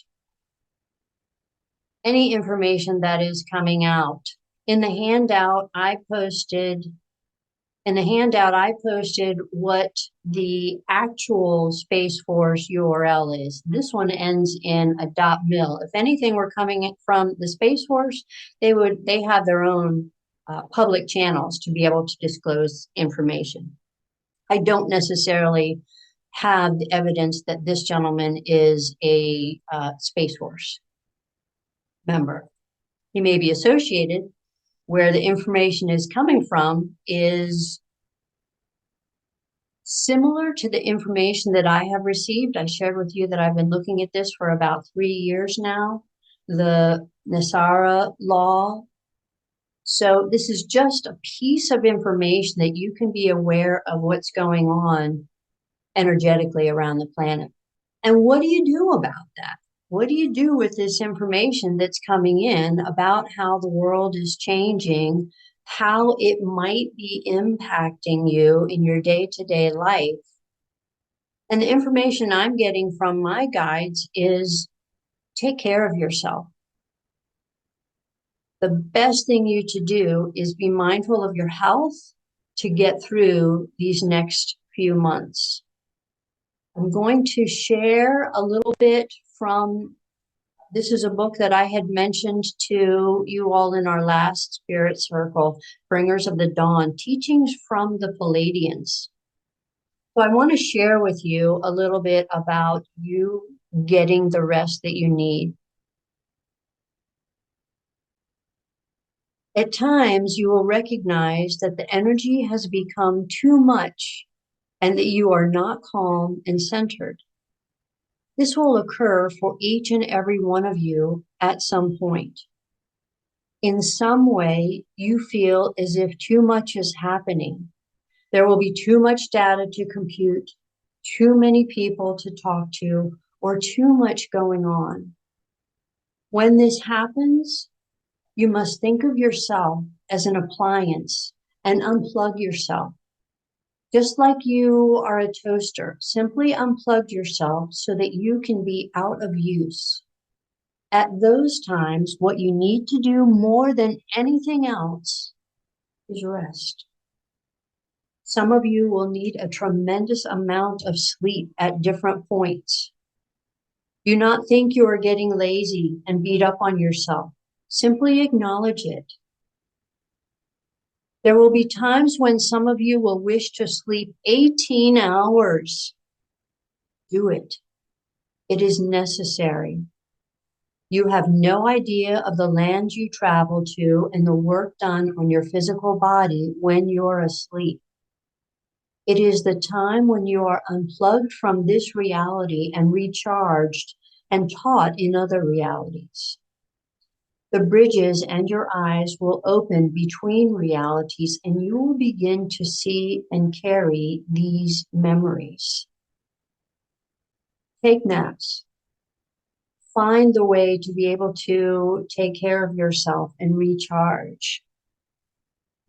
any information that is coming out. In the handout, I posted what the actual Space Force URL is. This one ends in a .mil. If anything were coming from the Space Force, they have their own public channels to be able to disclose information. I don't necessarily have the evidence that this gentleman is a Space Force member. He may be associated. Where the information is coming from is similar to the information that I have received. I shared with you that I've been looking at this for about 3 years now, the Nasara law. So this is just a piece of information that you can be aware of what's going on energetically around the planet. And what do you do about that? What do you do with this information that's coming in about how the world is changing, how it might be impacting you in your day-to-day life? And the information I'm getting from my guides is take care of yourself. The best thing you to do is be mindful of your health to get through these next few months. I'm going to share a little bit from, this is a book that I had mentioned to you all in our last Spirit Circle, Bringers of the Dawn, Teachings from the Palladians. So I want to share with you a little bit about you getting the rest that you need. At times, you will recognize that the energy has become too much and that you are not calm and centered. This will occur for each and every one of you at some point. In some way, you feel as if too much is happening. There will be too much data to compute, too many people to talk to, or too much going on. When this happens, you must think of yourself as an appliance and unplug yourself. Just like you are a toaster, simply unplug yourself so that you can be out of use. At those times, what you need to do more than anything else is rest. Some of you will need a tremendous amount of sleep at different points. Do not think you are getting lazy and beat up on yourself. Simply acknowledge it. There will be times when some of you will wish to sleep 18 hours. Do it. It is necessary. You have no idea of the lands you travel to and the work done on your physical body when you're asleep. It is the time when you are unplugged from this reality and recharged and taught in other realities. The bridges and your eyes will open between realities, and you will begin to see and carry these memories. Take naps. Find the way to be able to take care of yourself and recharge.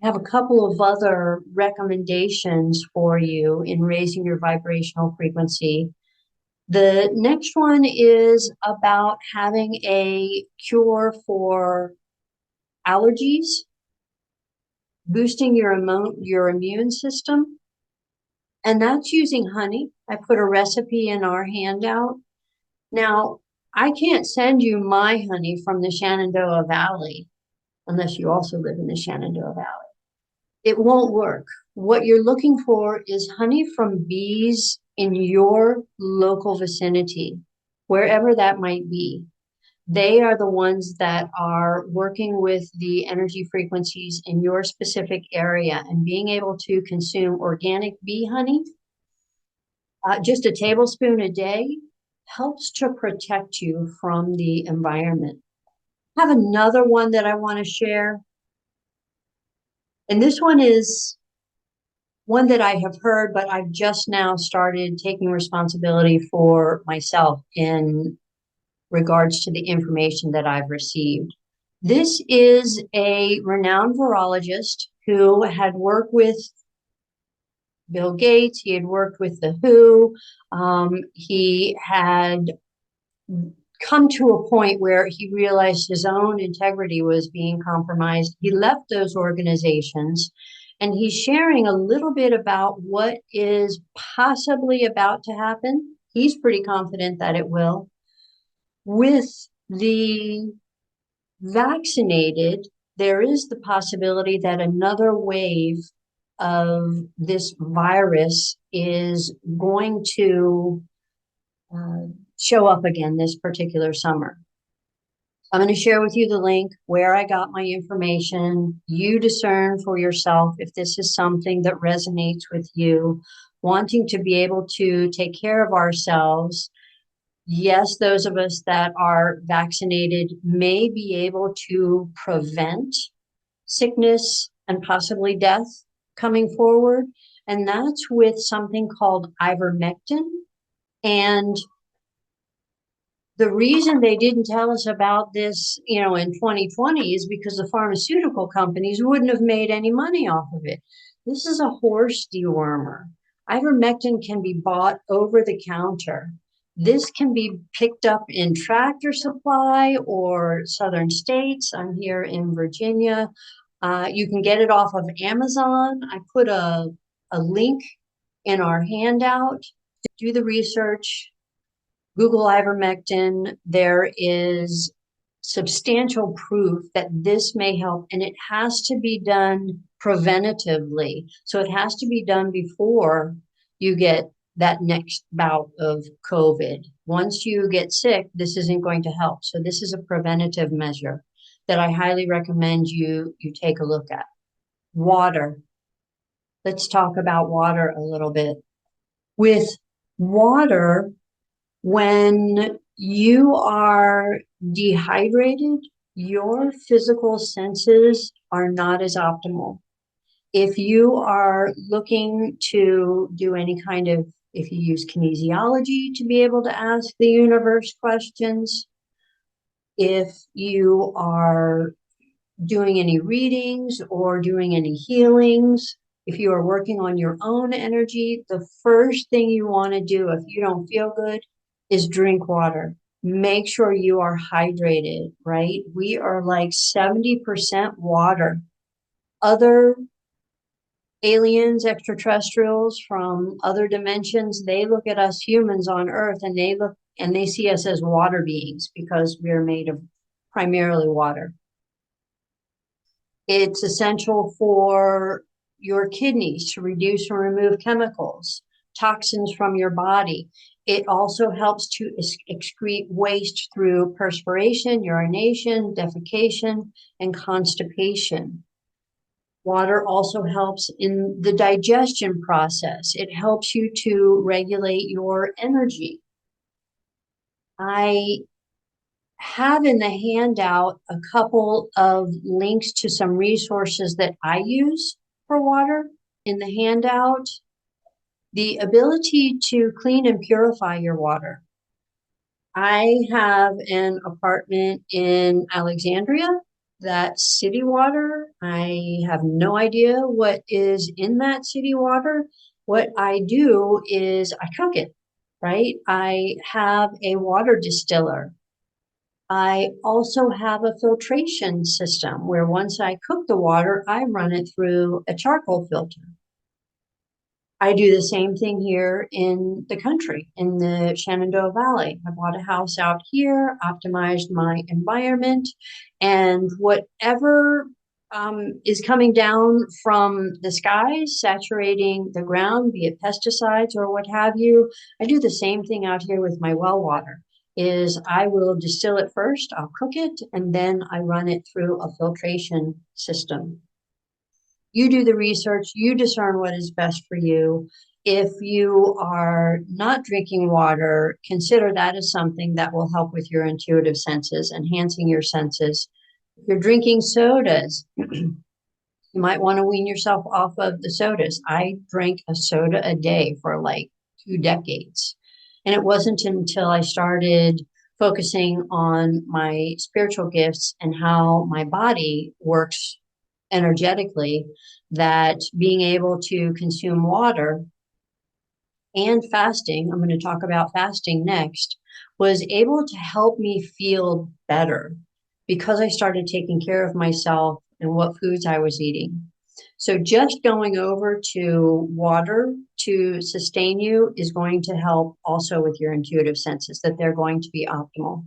I have a couple of other recommendations for you in raising your vibrational frequency. The next one is about having a cure for allergies, boosting your immune system, and that's using honey. I put a recipe in our handout. Now, I can't send you my honey from the Shenandoah Valley unless you also live in the Shenandoah Valley. It won't work. What you're looking for is honey from bees in your local vicinity, wherever that might be. They are the ones that are working with the energy frequencies in your specific area, and being able to consume organic bee honey, just a tablespoon a day, helps to protect you from the environment. I have another one that I want to share. And this one is one that I have heard, but I've just now started taking responsibility for myself in regards to the information that I've received. This is a renowned virologist who had worked with Bill Gates. He had worked with the WHO. He had come to a point where he realized his own integrity was being compromised. He left those organizations, and he's sharing a little bit about what is possibly about to happen. He's pretty confident that it will. With the vaccinated, there is the possibility that another wave of this virus is going to show up again this particular summer. I'm going to share with you the link where I got my information. You discern for yourself if this is something that resonates with you, wanting to be able to take care of ourselves. Yes, those of us that are vaccinated may be able to prevent sickness and possibly death coming forward. And that's with something called ivermectin. And the reason they didn't tell us about this, in 2020 is because the pharmaceutical companies wouldn't have made any money off of it. This is a horse dewormer. Ivermectin can be bought over the counter. This can be picked up in Tractor Supply or Southern States. I'm here in Virginia. You can get it off of Amazon. I put a link in our handout. Do the research. Google ivermectin. There is substantial proof that this may help, and it has to be done preventatively. So it has to be done before you get that next bout of COVID. Once you get sick, this isn't going to help. So this is a preventative measure that I highly recommend you take a look at. Water. Let's talk about water a little bit. With water, when you are dehydrated, your physical senses are not as optimal. If you are looking to do any kind of, if you use kinesiology to be able to ask the universe questions, if you are doing any readings or doing any healings, if you are working on your own energy, the first thing you want to do if you don't feel good is drink water. Make sure you are hydrated, right? We are like 70% water. Other aliens, extraterrestrials from other dimensions, they look at us humans on Earth and they see us as water beings because we're made of primarily water. It's essential for your kidneys to reduce and remove chemicals, toxins from your body. It also helps to excrete waste through perspiration, urination, defecation, and constipation. Water also helps in the digestion process. It helps you to regulate your energy. I have in the handout a couple of links to some resources that I use for water in the handout. The ability to clean and purify your water. I have an apartment in Alexandria. That's city water. I have no idea what is in that city water. What I do is I cook it, right? I have a water distiller. I also have a filtration system where once I cook the water, I run it through a charcoal filter. I do the same thing here in the country, in the Shenandoah Valley. I bought a house out here, optimized my environment, and whatever is coming down from the skies, saturating the ground, be it pesticides or what have you, I do the same thing out here with my well water. Is I will distill it first, I'll cook it, and then I run it through a filtration system. You do the research, you discern what is best for you. If you are not drinking water, consider that as something that will help with your intuitive senses, enhancing your senses. If you're drinking sodas, you might want to wean yourself off of the sodas. I drank a soda a day for like 2 decades. And it wasn't until I started focusing on my spiritual gifts and how my body works energetically that being able to consume water and fasting, I'm going to talk about fasting next, was able to help me feel better because I started taking care of myself and what foods I was eating. So just going over to water to sustain you is going to help also with your intuitive senses, that they're going to be optimal.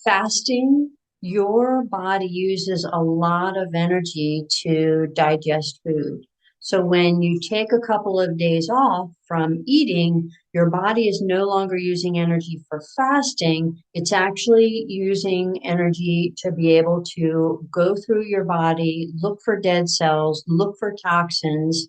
Fasting, your body uses a lot of energy to digest food. So when you take a couple of days off from eating, your body is no longer using energy for fasting. It's actually using energy to be able to go through your body, look for dead cells, look for toxins,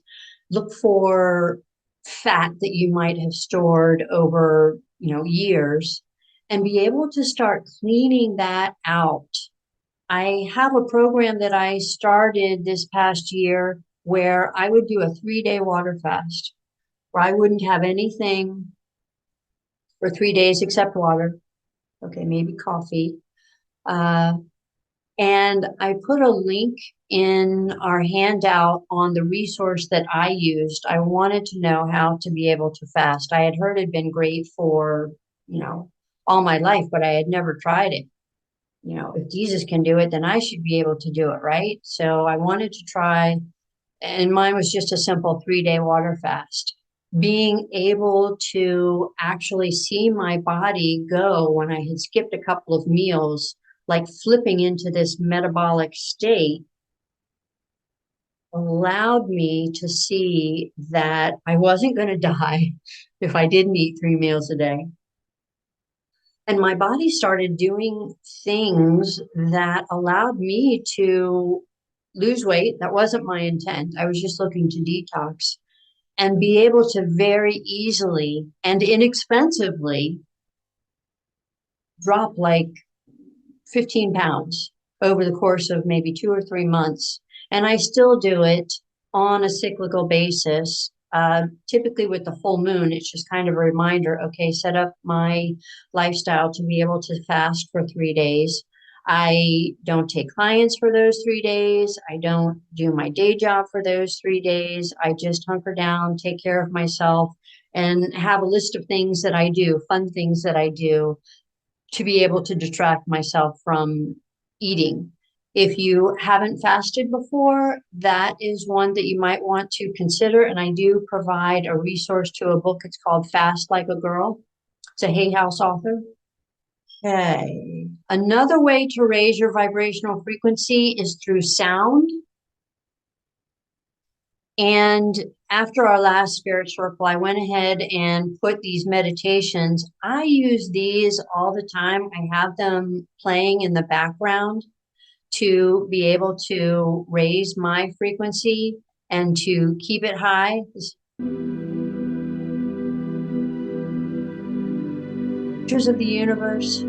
look for fat that you might have stored over, years, and be able to start cleaning that out. I have a program that I started this past year where I would do a 3-day water fast, where I wouldn't have anything for 3 days except water. Okay, maybe coffee. Uh, and I put a link in our handout on the resource that I used. I wanted to know how to be able to fast. I had heard it had been great for, all my life, but I had never tried it. If Jesus can do it, then I should be able to do it, right? So I wanted to try, and mine was just a simple 3-day water fast. Being able to actually see my body go when I had skipped a couple of meals, like flipping into this metabolic state, allowed me to see that I wasn't going to die if I didn't eat 3 meals a day. And my body started doing things that allowed me to lose weight. That wasn't my intent. I was just looking to detox and be able to very easily and inexpensively drop like 15 pounds over the course of maybe 2 or 3 months. And I still do it on a cyclical basis. Typically with the full moon, it's just kind of a reminder, okay, set up my lifestyle to be able to fast for 3 days. I don't take clients for those 3 days. I don't do my day job for those 3 days. I just hunker down, take care of myself, and have a list of things that I do, fun things that I do to be able to detract myself from eating. If you haven't fasted before, that is one that you might want to consider. And I do provide a resource to a book. It's called Fast Like a Girl. It's a Hay House author. Okay. Another way to raise your vibrational frequency is through sound. And after our last spirit circle, I went ahead and put these meditations. I use these all the time. I have them playing in the background to be able to raise my frequency and to keep it high. Pictures of the universe,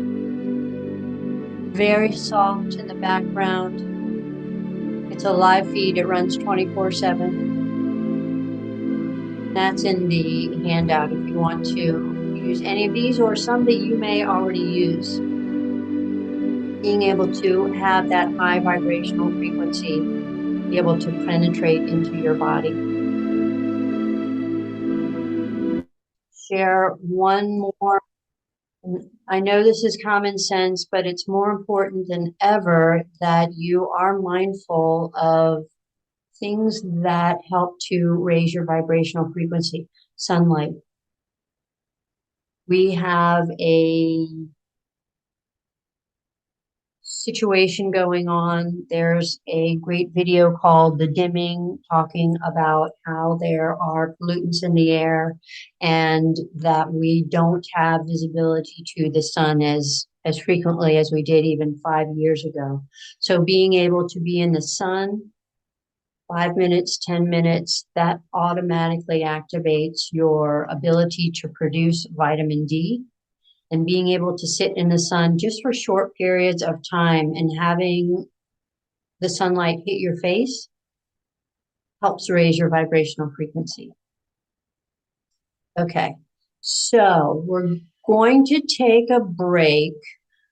very soft in the background. It's a live feed. It runs 24/7. That's in the handout if you want to use any of these or some that you may already use. Being able to have that high vibrational frequency, be able to penetrate into your body. Share one more. I know this is common sense, but it's more important than ever that you are mindful of things that help to raise your vibrational frequency. Sunlight. We have a situation going on. There's a great video called The Dimming, talking about how there are pollutants in the air and that we don't have visibility to the sun as frequently as we did even 5 years ago. So being able to be in the sun 5 minutes, 10 minutes, that automatically activates your ability to produce vitamin D. And being able to sit in the sun just for short periods of time and having the sunlight hit your face helps raise your vibrational frequency. Okay, so we're going to take a break.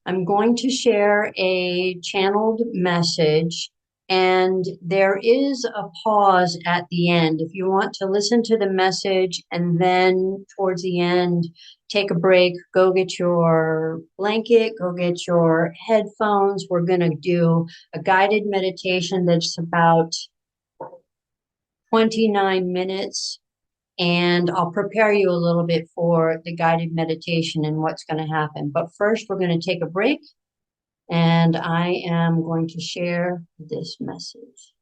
I'm going to share a channeled message, and there is a pause at the end. If you want to listen to the message and then towards the end, take a break, go get your blanket, go get your headphones. We're going to do a guided meditation that's about 29 minutes. And I'll prepare you a little bit for the guided meditation and what's going to happen. But first, we're going to take a break, and I am going to share this message.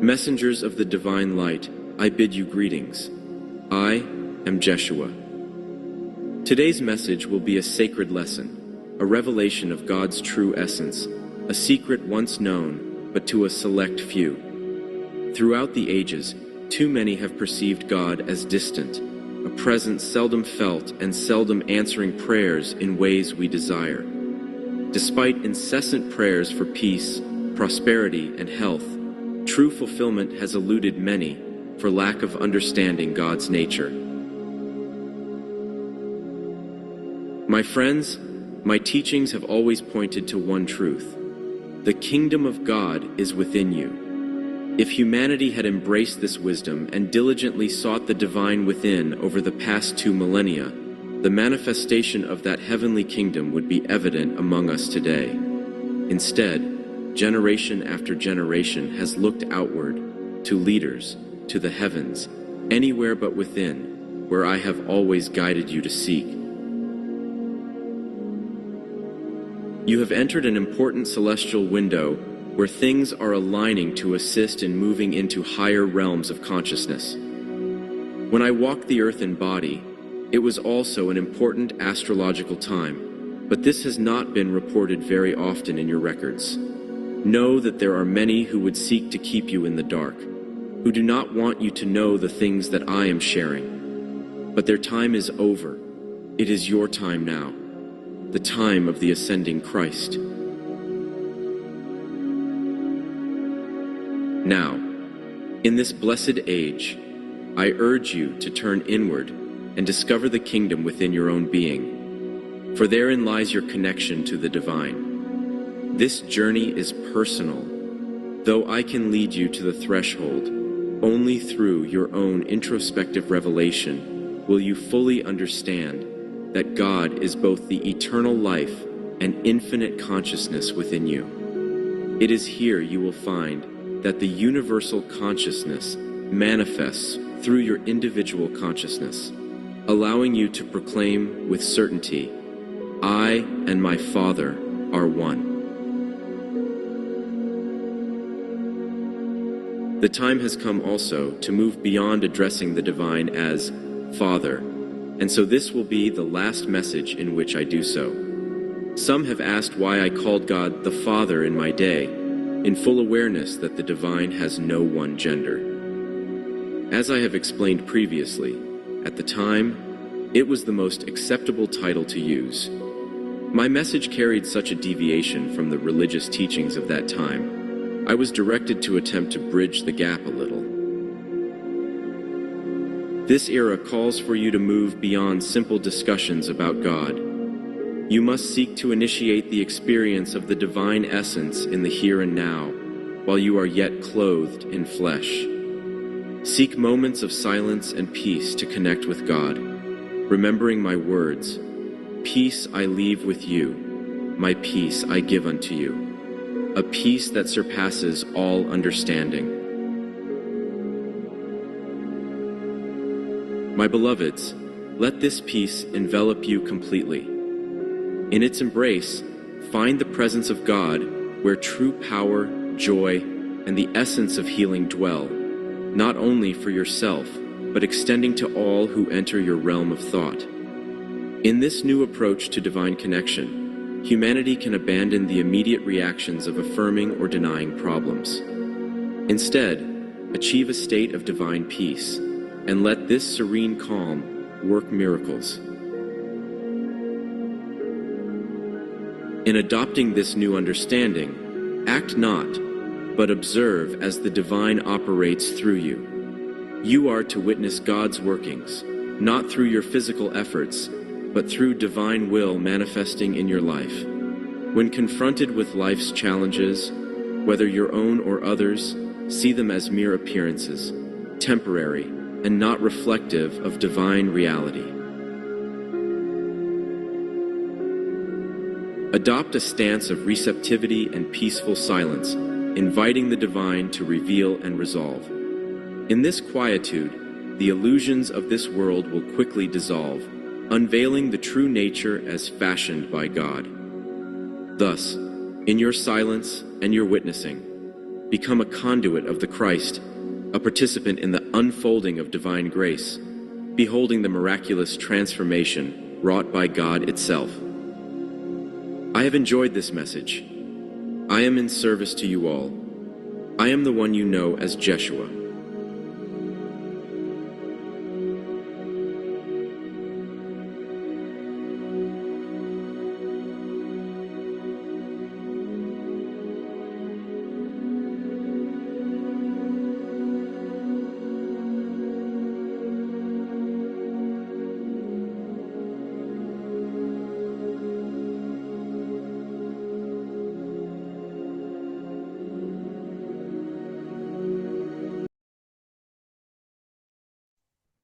Messengers of the divine light, I bid you greetings. I am Jeshua. Today's message will be a sacred lesson, a revelation of God's true essence, a secret once known, but to a select few. Throughout the ages, too many have perceived God as distant, a presence seldom felt and seldom answering prayers in ways we desire. Despite incessant prayers for peace, prosperity, and health, true fulfillment has eluded many for lack of understanding God's nature. My friends, my teachings have always pointed to one truth. The kingdom of God is within you. If humanity had embraced this wisdom and diligently sought the divine within over the past 2 millennia, the manifestation of that heavenly kingdom would be evident among us today. Instead, generation after generation has looked outward, to leaders, to the heavens, anywhere but within, where I have always guided you to seek. You have entered an important celestial window where things are aligning to assist in moving into higher realms of consciousness. When I walked the earth in body, it was also an important astrological time, but this has not been reported very often in your records. Know that there are many who would seek to keep you in the dark, who do not want you to know the things that I am sharing. But their time is over. It is your time now. The time of the ascending Christ. Now, in this blessed age, I urge you to turn inward and discover the kingdom within your own being, for therein lies your connection to the divine. This journey is personal, though I can lead you to the threshold. Only through your own introspective revelation will you fully understand that God is both the eternal life and infinite consciousness within you. It is here you will find that the universal consciousness manifests through your individual consciousness, allowing you to proclaim with certainty, I and my Father are one. The time has come also to move beyond addressing the divine as Father, and so this will be the last message in which I do so. Some have asked why I called God the Father in my day, in full awareness that the divine has no one gender. As I have explained previously, at the time, it was the most acceptable title to use. My message carried such a deviation from the religious teachings of that time. I was directed to attempt to bridge the gap a little. This era calls for you to move beyond simple discussions about God. You must seek to initiate the experience of the divine essence in the here and now, while you are yet clothed in flesh. Seek moments of silence and peace to connect with God, remembering my words, peace I leave with you, my peace I give unto you, a peace that surpasses all understanding. My beloveds, let this peace envelop you completely. In its embrace, find the presence of God where true power, joy, and the essence of healing dwell, not only for yourself, but extending to all who enter your realm of thought. In this new approach to divine connection, humanity can abandon the immediate reactions of affirming or denying problems. Instead, achieve a state of divine peace, and let this serene calm work miracles. In adopting this new understanding, act not, but observe as the divine operates through you. You are to witness God's workings, not through your physical efforts, but through divine will manifesting in your life. When confronted with life's challenges, whether your own or others, see them as mere appearances, temporary, and not reflective of divine reality. Adopt a stance of receptivity and peaceful silence, inviting the divine to reveal and resolve. In this quietude, the illusions of this world will quickly dissolve, unveiling the true nature as fashioned by God. Thus, in your silence and your witnessing, become a conduit of the Christ, a participant in the unfolding of divine grace, beholding the miraculous transformation wrought by God itself. I have enjoyed this message. I am in service to you all. I am the one you know as Jeshua.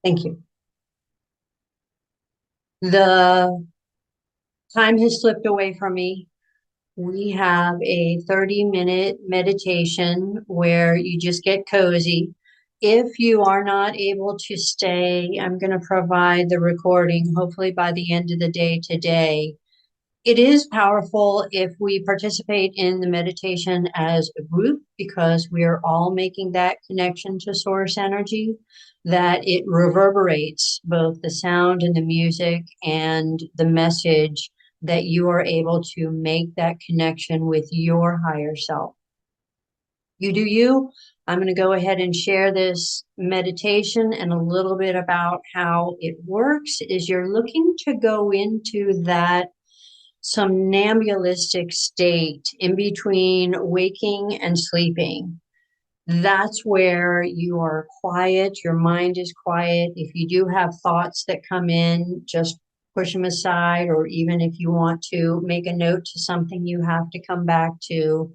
Thank you. The time has slipped away from me. We have a 30-minute meditation where you just get cozy. If you are not able to stay, I'm going to provide the recording, hopefully by the end of the day today. It is powerful if we participate in the meditation as a group because we are all making that connection to source energy, that it reverberates both the sound and the music and the message, that you are able to make that connection with your higher self. You do you. I'm going to go ahead and share this meditation and a little bit about how it works. Is you're looking to go into that somnambulistic state in between waking and sleeping. That's where you are quiet, your mind is quiet. If you do have thoughts that come in, just push them aside, or even if you want to make a note to something you have to come back to,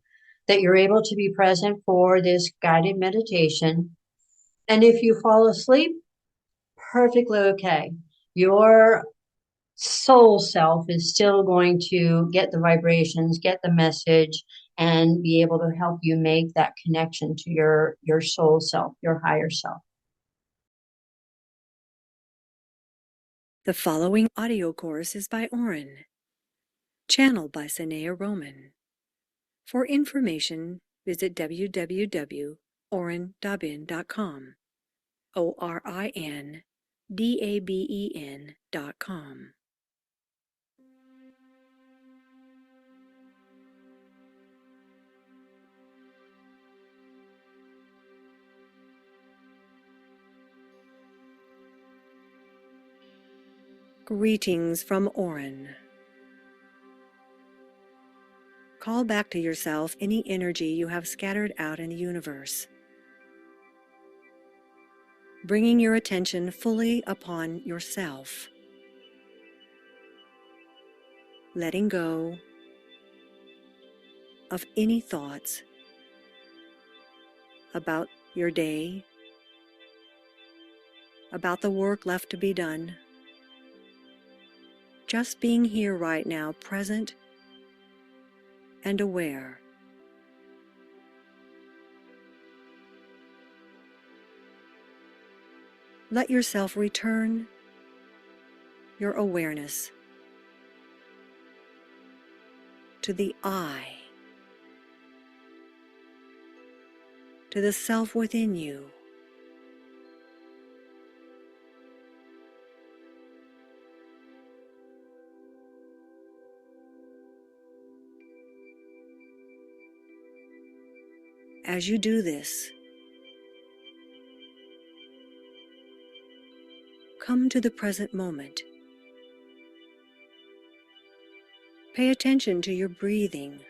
that you're able to be present for this guided meditation. And if you fall asleep, perfectly okay. Your soul self is still going to get the vibrations, get the message, and be able to help you make that connection to your soul self, your higher self. The following audio course is by Oren, channeled by Sanea Roman. For information, visit www.orindabin.com. ORINDABEN.com. Greetings from Oren. Call back to yourself any energy you have scattered out in the universe, bringing your attention fully upon yourself, letting go of any thoughts about your day, about the work left to be done. Just being here right now, present and aware. Let yourself return your awareness to the I, to the self within you. As you do this, come to the present moment. Pay attention to your breathing.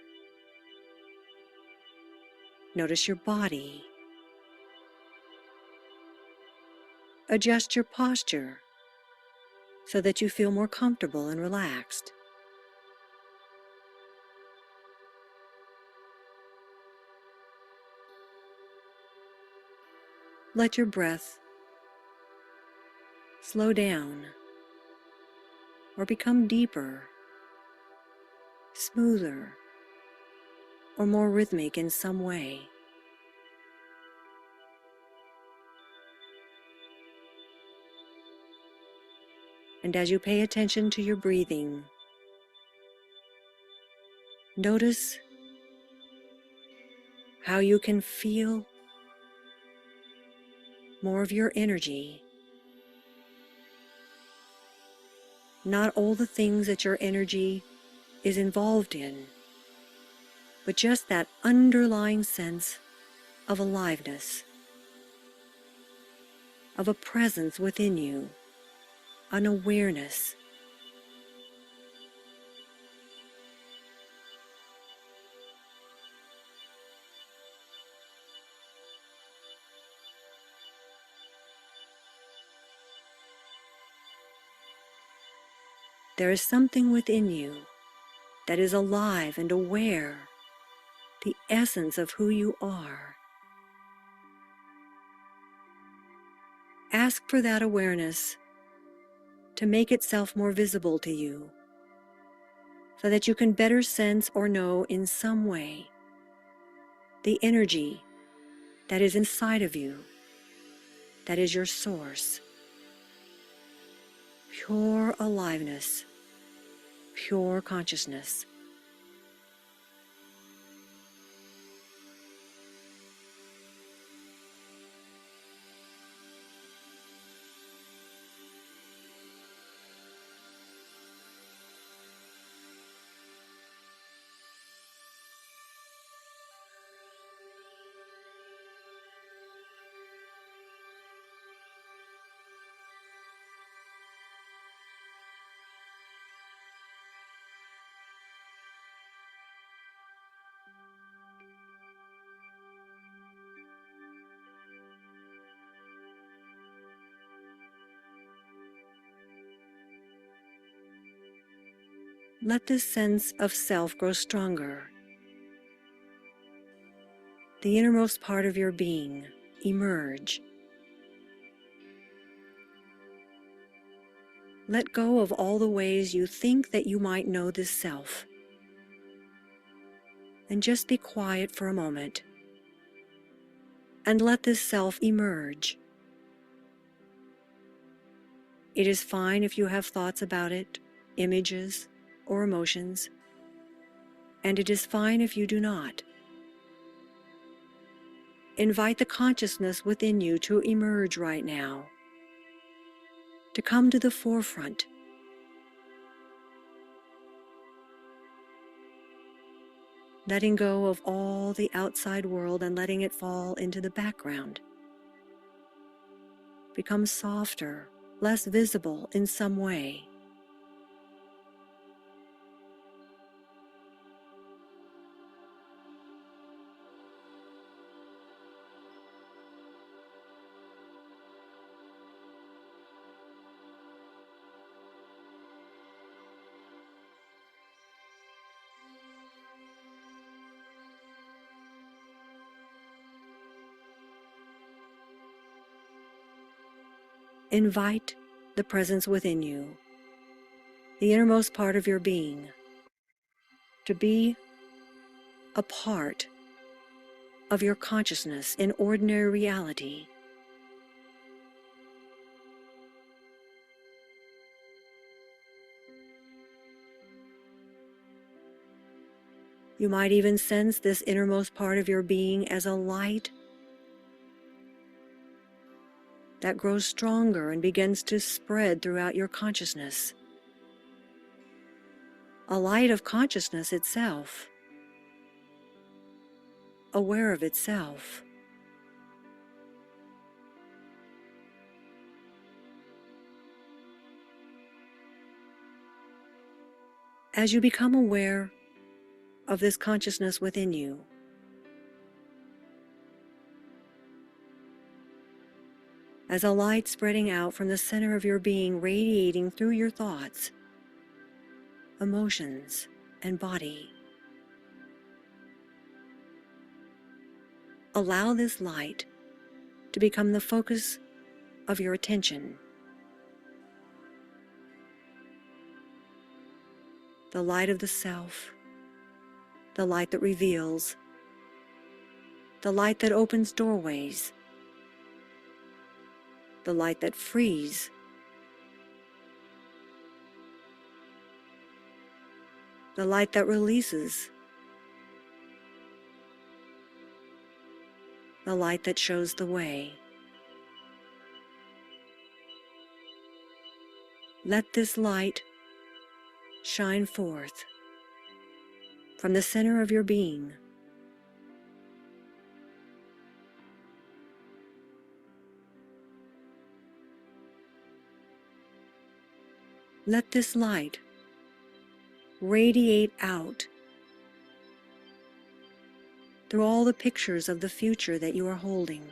Notice your body. Adjust your posture so that you feel more comfortable and relaxed. Let your breath slow down or become deeper, smoother, or more rhythmic in some way. And as you pay attention to your breathing, notice how you can feel more of your energy. Not all the things that your energy is involved in, but just that underlying sense of aliveness, of a presence within you, an awareness. There is something within you that is alive and aware, the essence of who you are. Ask for that awareness to make itself more visible to you, so that you can better sense or know in some way the energy that is inside of you, that is your source. Pure aliveness, pure consciousness. Let this sense of self grow stronger. The innermost part of your being emerge. Let go of all the ways you think that you might know this self. And just be quiet for a moment. And let this self emerge. It is fine if you have thoughts about it, images, or emotions, and it is fine if you do not. Invite the consciousness within you to emerge right now, to come to the forefront. Letting go of all the outside world and letting it fall into the background. Become softer, less visible in some way. Invite the presence within you, the innermost part of your being, to be a part of your consciousness in ordinary reality. You might even sense this innermost part of your being as a light that grows stronger and begins to spread throughout your consciousness. A light of consciousness itself, aware of itself. As you become aware of this consciousness within you, as a light spreading out from the center of your being, radiating through your thoughts, emotions, and body. Allow this light to become the focus of your attention. The light of the self, the light that reveals, the light that opens doorways, the light that frees, the light that releases, the light that shows the way. Let this light shine forth from the center of your being. Let this light radiate out through all the pictures of the future that you are holding,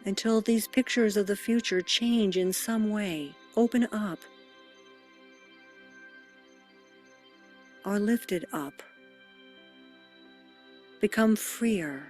until these pictures of the future change in some way, open up, are lifted up, become freer.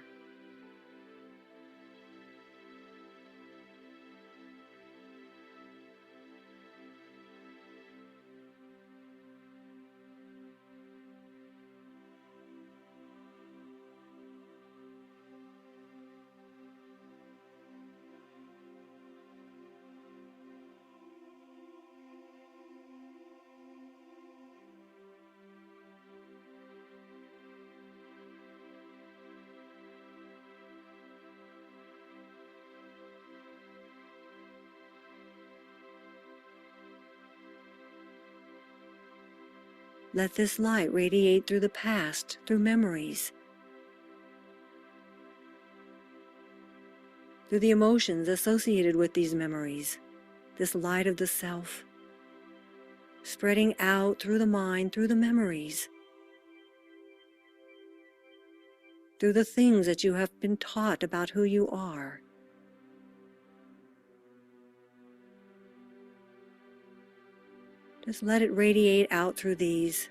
Let this light radiate through the past, through memories, through the emotions associated with these memories, this light of the self, spreading out through the mind, through the memories, through the things that you have been taught about who you are. Just let it radiate out through these,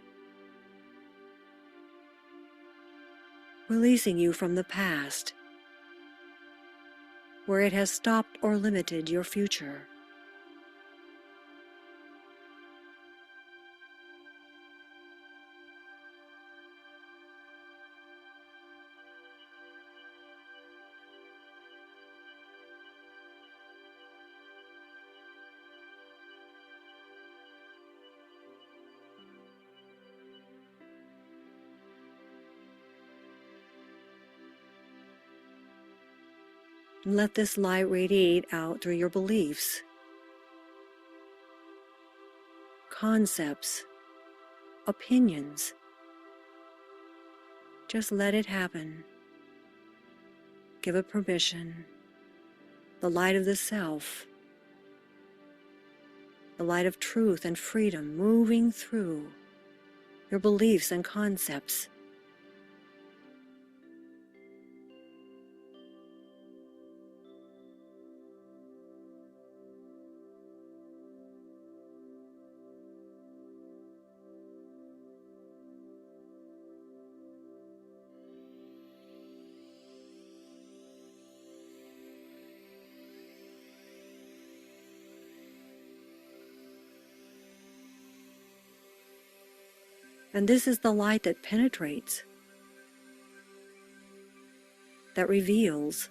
releasing you from the past, where it has stopped or limited your future. And let this light radiate out through your beliefs, concepts, opinions. Just let it happen. Give it permission. The light of the self, the light of truth and freedom moving through your beliefs and concepts. And this is the light that penetrates, that reveals,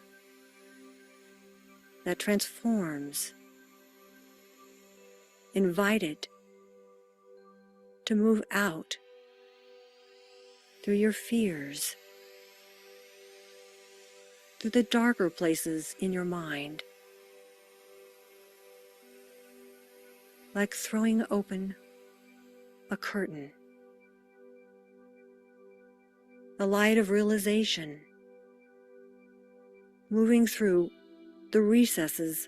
that transforms. Invite it to move out through your fears, through the darker places in your mind, like throwing open a curtain. The light of realization moving through the recesses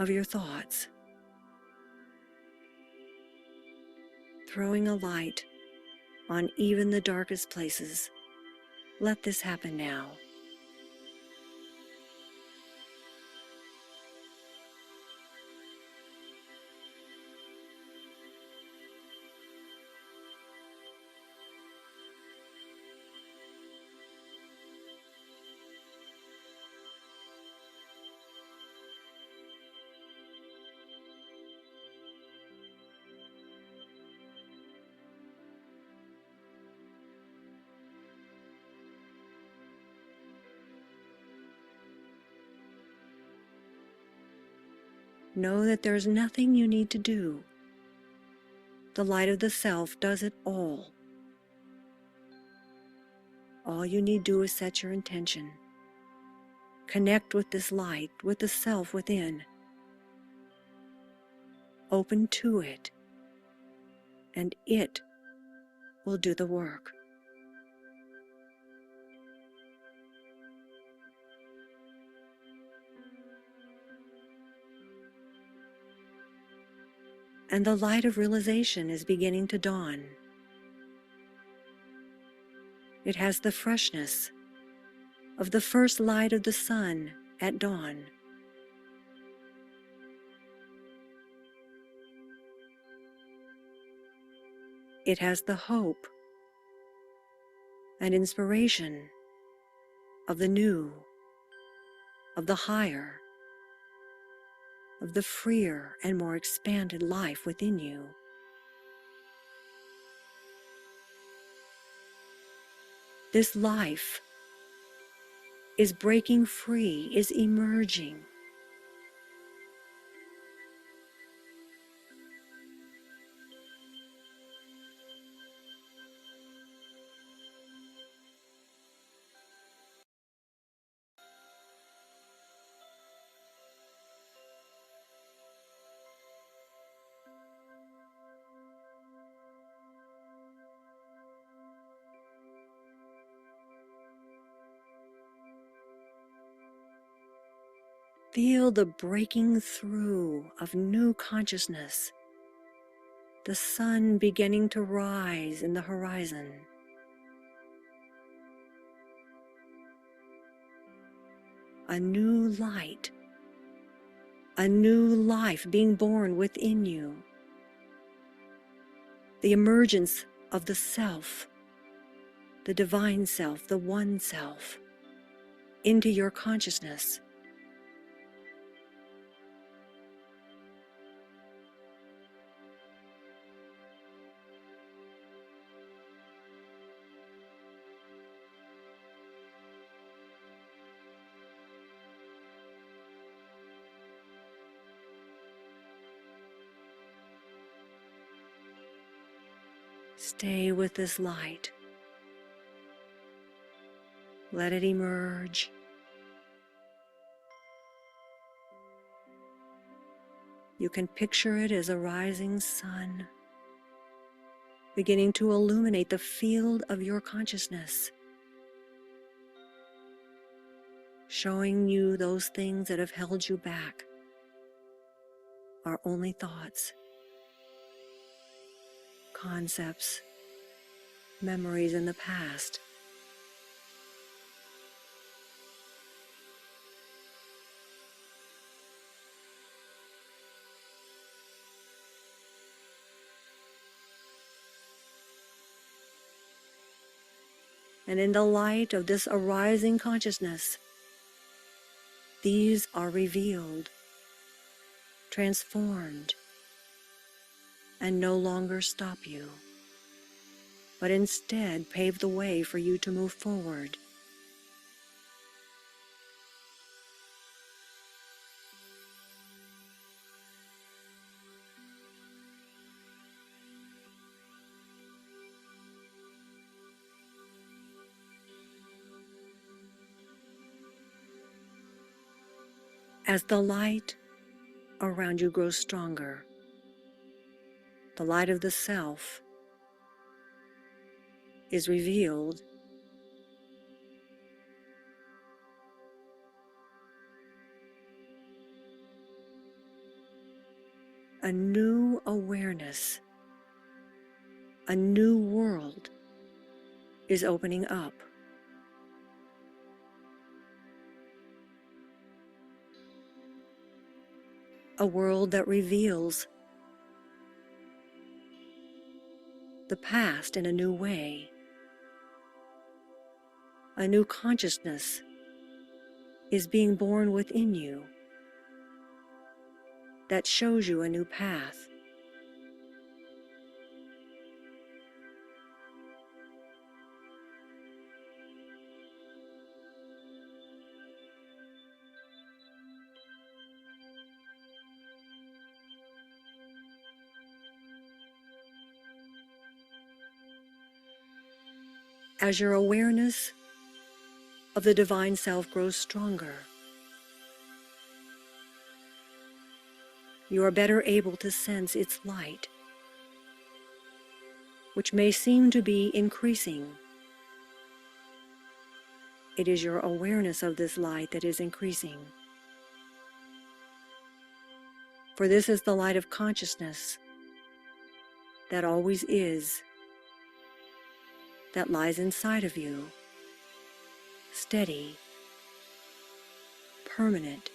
of your thoughts, throwing a light on even the darkest places. Let this happen now. Know that there's nothing you need to do. The light of the self does it all. All you need to do is set your intention. Connect with this light, with the self within. Open to it, and it will do the work. And the light of realization is beginning to dawn. It has the freshness of the first light of the sun at dawn. It has the hope and inspiration of the new, of the higher, of the freer and more expanded life within you. This life is breaking free, is emerging. Feel the breaking through of new consciousness, the sun beginning to rise in the horizon. A new light, a new life being born within you. The emergence of the self, the divine self, the one self, into your consciousness. Stay with this light. Let it emerge You can picture it as a rising sun, beginning to illuminate the field of your consciousness, showing you those things that have held you back are only thoughts, concepts, memories in the past. And in the light of this arising consciousness, these are revealed, transformed, and no longer stop you, but instead pave the way for you to move forward. As the light around you grows stronger, the light of the self is revealed, a new awareness, a new world is opening up. A world that reveals the past in a new way. A new consciousness is being born within you that shows you a new path. As your awareness of the divine self grows stronger, you are better able to sense its light, which may seem to be increasing. It is your awareness of this light that is increasing. For this is the light of consciousness that always is, that lies inside of you, steady, permanent,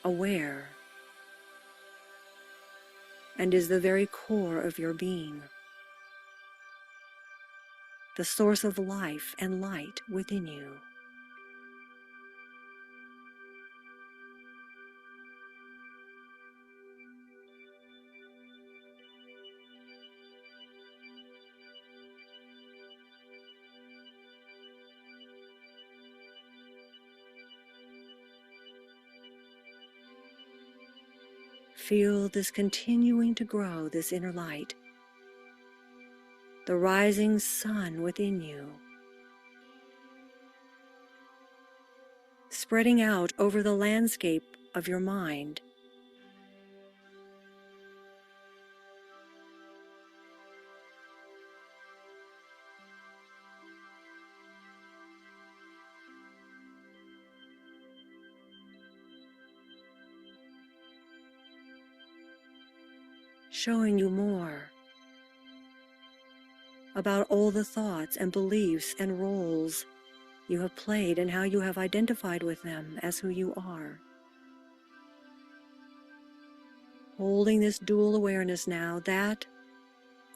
aware, and is the very core of your being, the source of life and light within you. Feel this continuing to grow, this inner light, the rising sun within you, spreading out over the landscape of your mind, showing you more about all the thoughts and beliefs and roles you have played and how you have identified with them as who you are. Holding this dual awareness now, that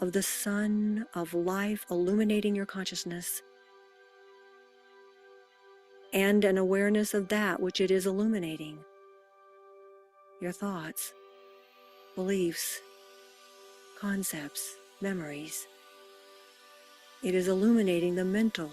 of the sun of life illuminating your consciousness, and an awareness of that which it is illuminating, your thoughts, beliefs, concepts, memories. It is illuminating the mental,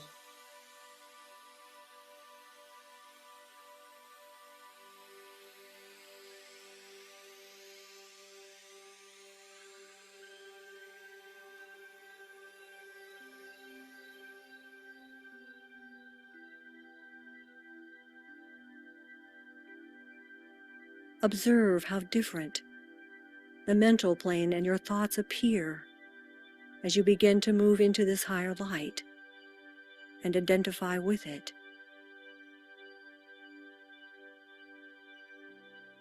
Observe how different the mental plane and your thoughts appear as you begin to move into this higher light and identify with it.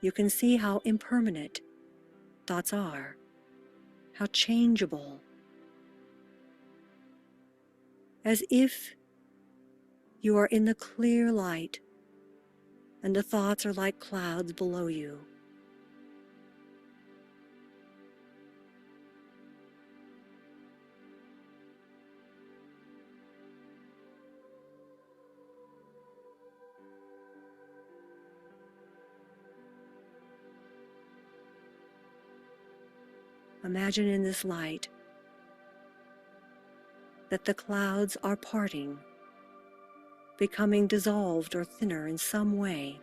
You can see how impermanent thoughts are, how changeable, as if you are in the clear light and the thoughts are like clouds below you. Imagine in this light that the clouds are parting, becoming dissolved or thinner in some way.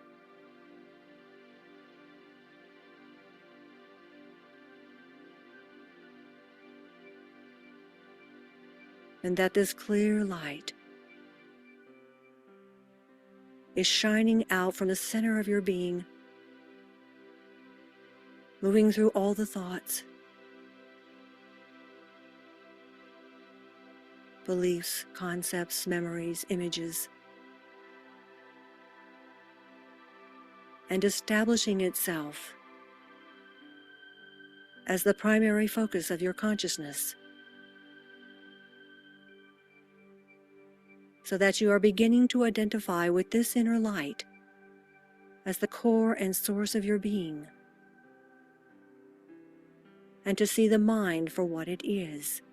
And that this clear light is shining out from the center of your being, moving through all the thoughts, beliefs, concepts, memories, images, and establishing itself as the primary focus of your consciousness, so that you are beginning to identify with this inner light as the core and source of your being, and to see the mind for what it is.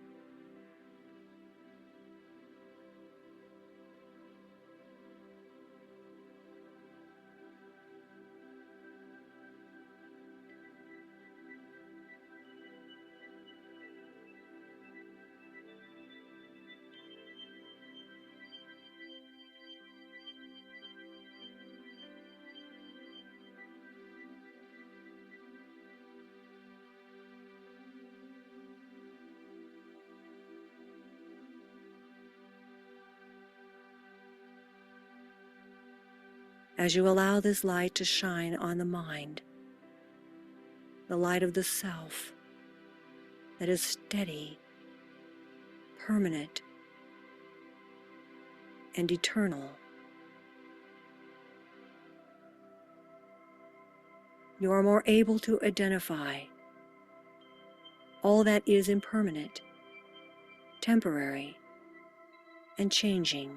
As you allow this light to shine on the mind, the light of the self that is steady, permanent, and eternal, you are more able to identify all that is impermanent, temporary, and changing.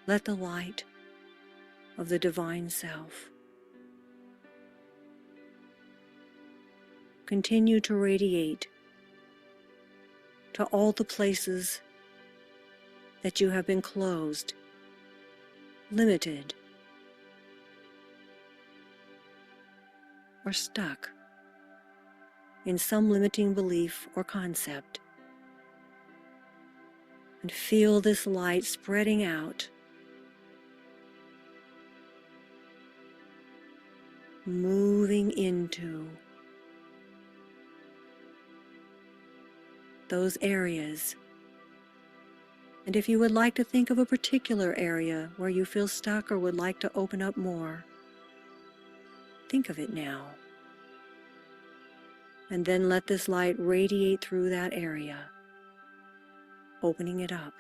Let the light of the divine self continue to radiate to all the places that you have been closed, limited, or stuck in some limiting belief or concept. And feel this light spreading out, moving into those areas. And if you would like to think of a particular area where you feel stuck or would like to open up more, think of it now. And then let this light radiate through that area, opening it up.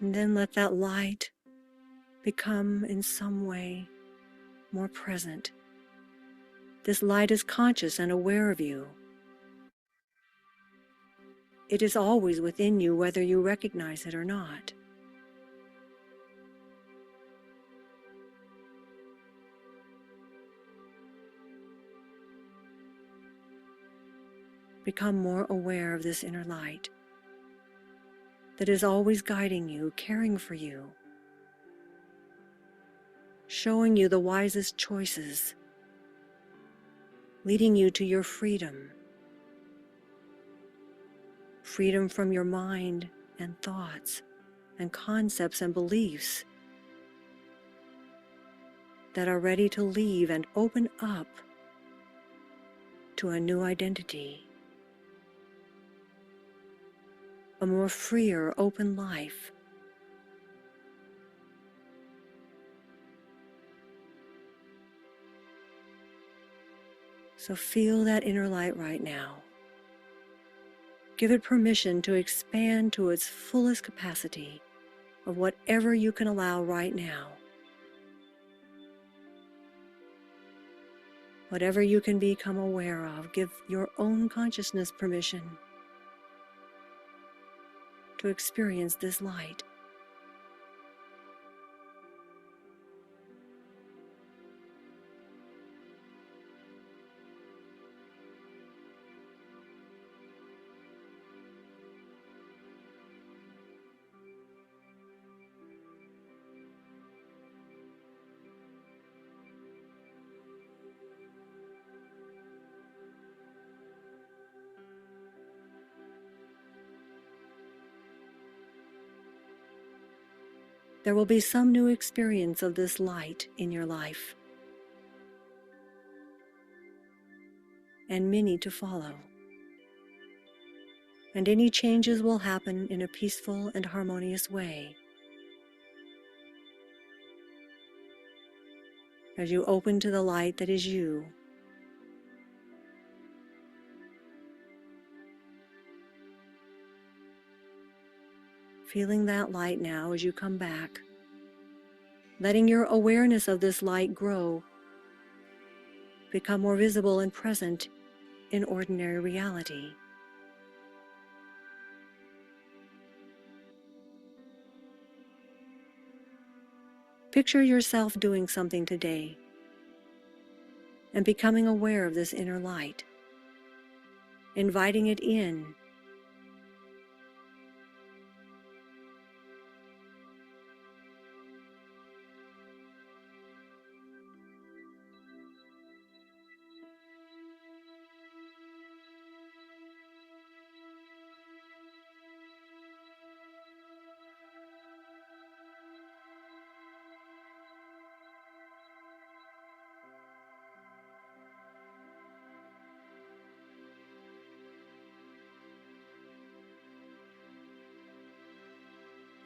And then let that light become in some way more present. This light is conscious and aware of you. It is always within you, whether you recognize it or not. Become more aware of this inner light that is always guiding you, caring for you, showing you the wisest choices, leading you to your freedom. Freedom from your mind and thoughts and concepts and beliefs that are ready to leave and open up to a new identity, a more freer, open life. So feel that inner light right now. Give it permission to expand to its fullest capacity of whatever you can allow right now. Whatever you can become aware of, give your own consciousness permission to experience this light. There will be some new experience of this light in your life, and many to follow. And any changes will happen in a peaceful and harmonious way. As you open to the light that is you, feeling that light now as you come back, letting your awareness of this light grow, become more visible and present in ordinary reality. Picture yourself doing something today and becoming aware of this inner light, inviting it in.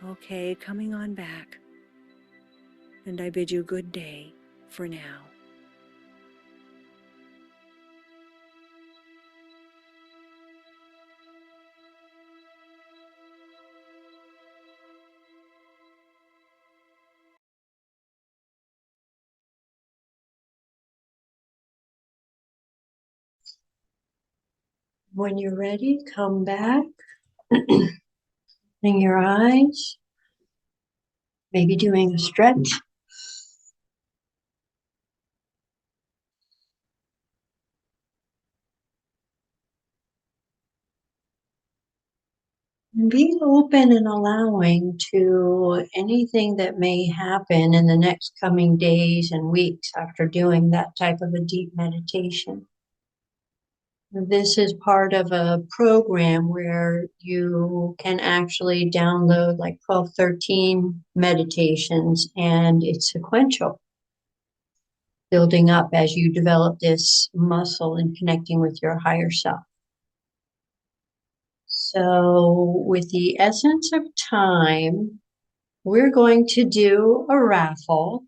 Okay, coming on back, and I bid you good day for now. When you're ready, come back, opening your eyes, maybe doing a stretch. And be open and allowing to anything that may happen in the next coming days and weeks after doing that type of a deep meditation. This is part of a program where you can actually download like 12, 13 meditations, and it's sequential, building up as you develop this muscle and connecting with your higher self. So with the essence of time, we're going to do a raffle,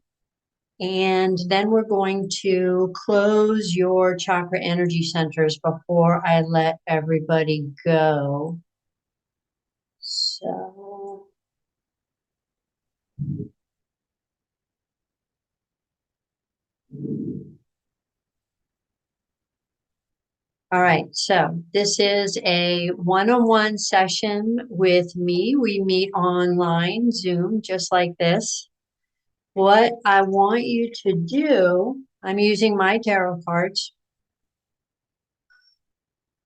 and then we're going to close your chakra energy centers before I let everybody go. So All right, so this is a one-on-one session with me. We meet online, Zoom, just like this. What I want you to do, I'm using my tarot cards,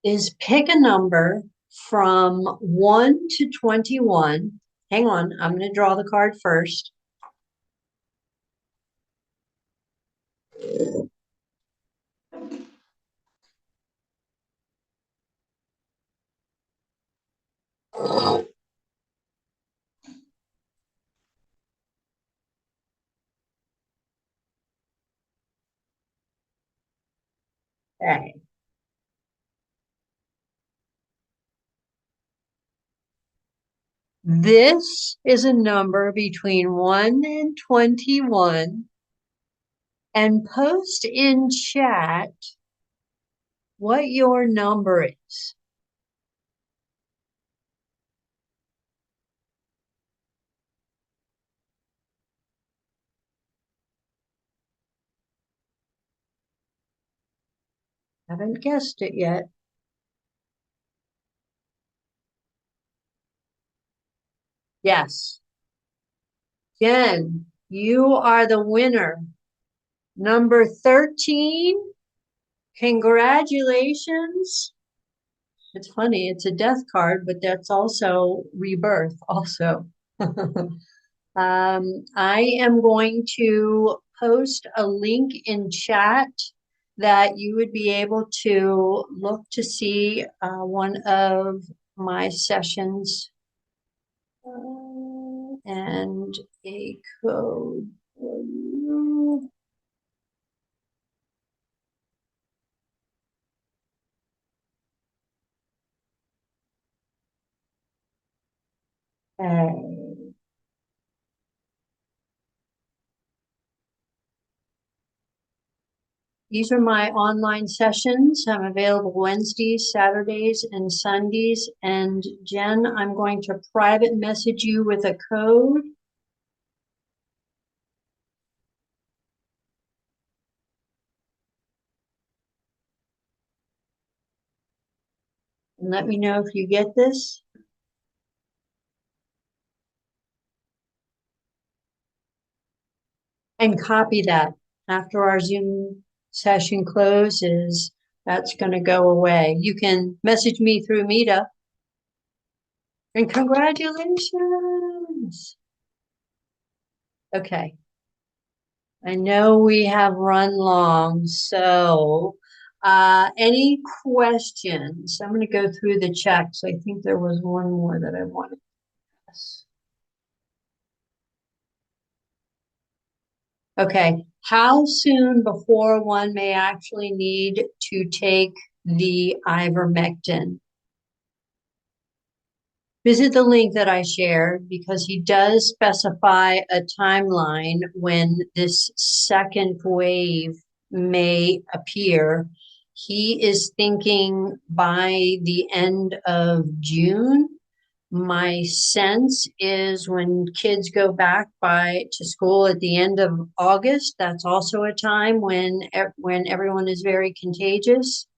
is pick a number from 1 to 21. Hang on, I'm going to draw the card first. Okay. This is a number between 1 and 21. And post in chat what your number is. Haven't guessed it yet. Yes. Jen, you are the winner. Number 13. Congratulations. It's funny, it's a death card, but that's also rebirth also. I am going to post a link in chat that you would be able to look to see one of my sessions and a code for you. Okay. These are my online sessions. I'm available Wednesdays, Saturdays, and Sundays. And Jen, I'm going to private message you with a code. And let me know if you get this. And copy that after our Zoom session closes. That's going to go away. You can message me through Meetup. And congratulations. Okay. I know we have run long, so any questions? I'm going to go through the checks. I think there was one more that I wanted to ask. Okay, how soon before one may actually need to take the ivermectin? Visit the link that I shared because he does specify a timeline when this second wave may appear. He is thinking by the end of June. My sense is when kids go back to school at the end of August, that's also a time when everyone is very contagious.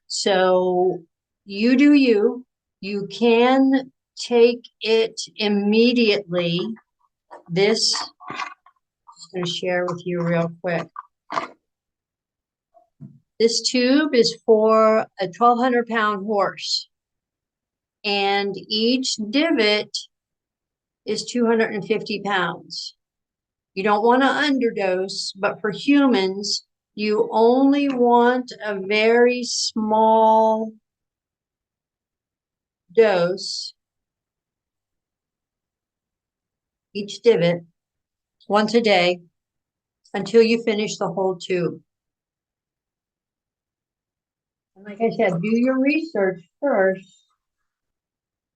So you do you. You can take it immediately. This I'm going to share with you real quick. This tube is for a 1,200-pound horse, and each divot is 250 pounds. You don't want to underdose, but for humans, you only want a very small dose each divot once a day until you finish the whole tube. And like I said, do your research first.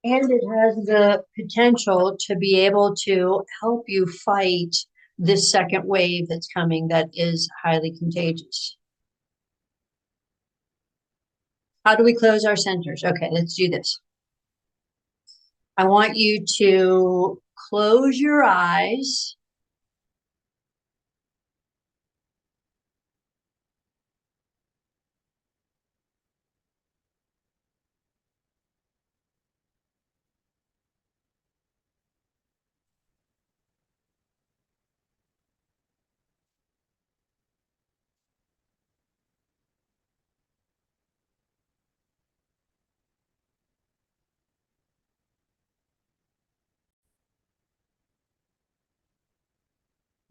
And it has the potential to be able to help you fight this second wave that's coming that is highly contagious. How do we close our centers? Okay, let's do this. I want you to close your eyes.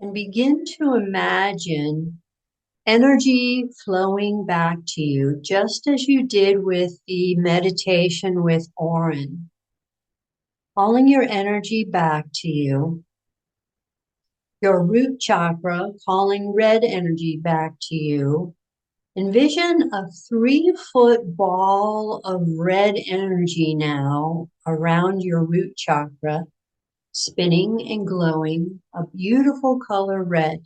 And begin to imagine energy flowing back to you, just as you did with the meditation with Oren. Calling your energy back to you. Your root chakra calling red energy back to you. Envision a 3-foot ball of red energy now around your root chakra, spinning and glowing, a beautiful color red.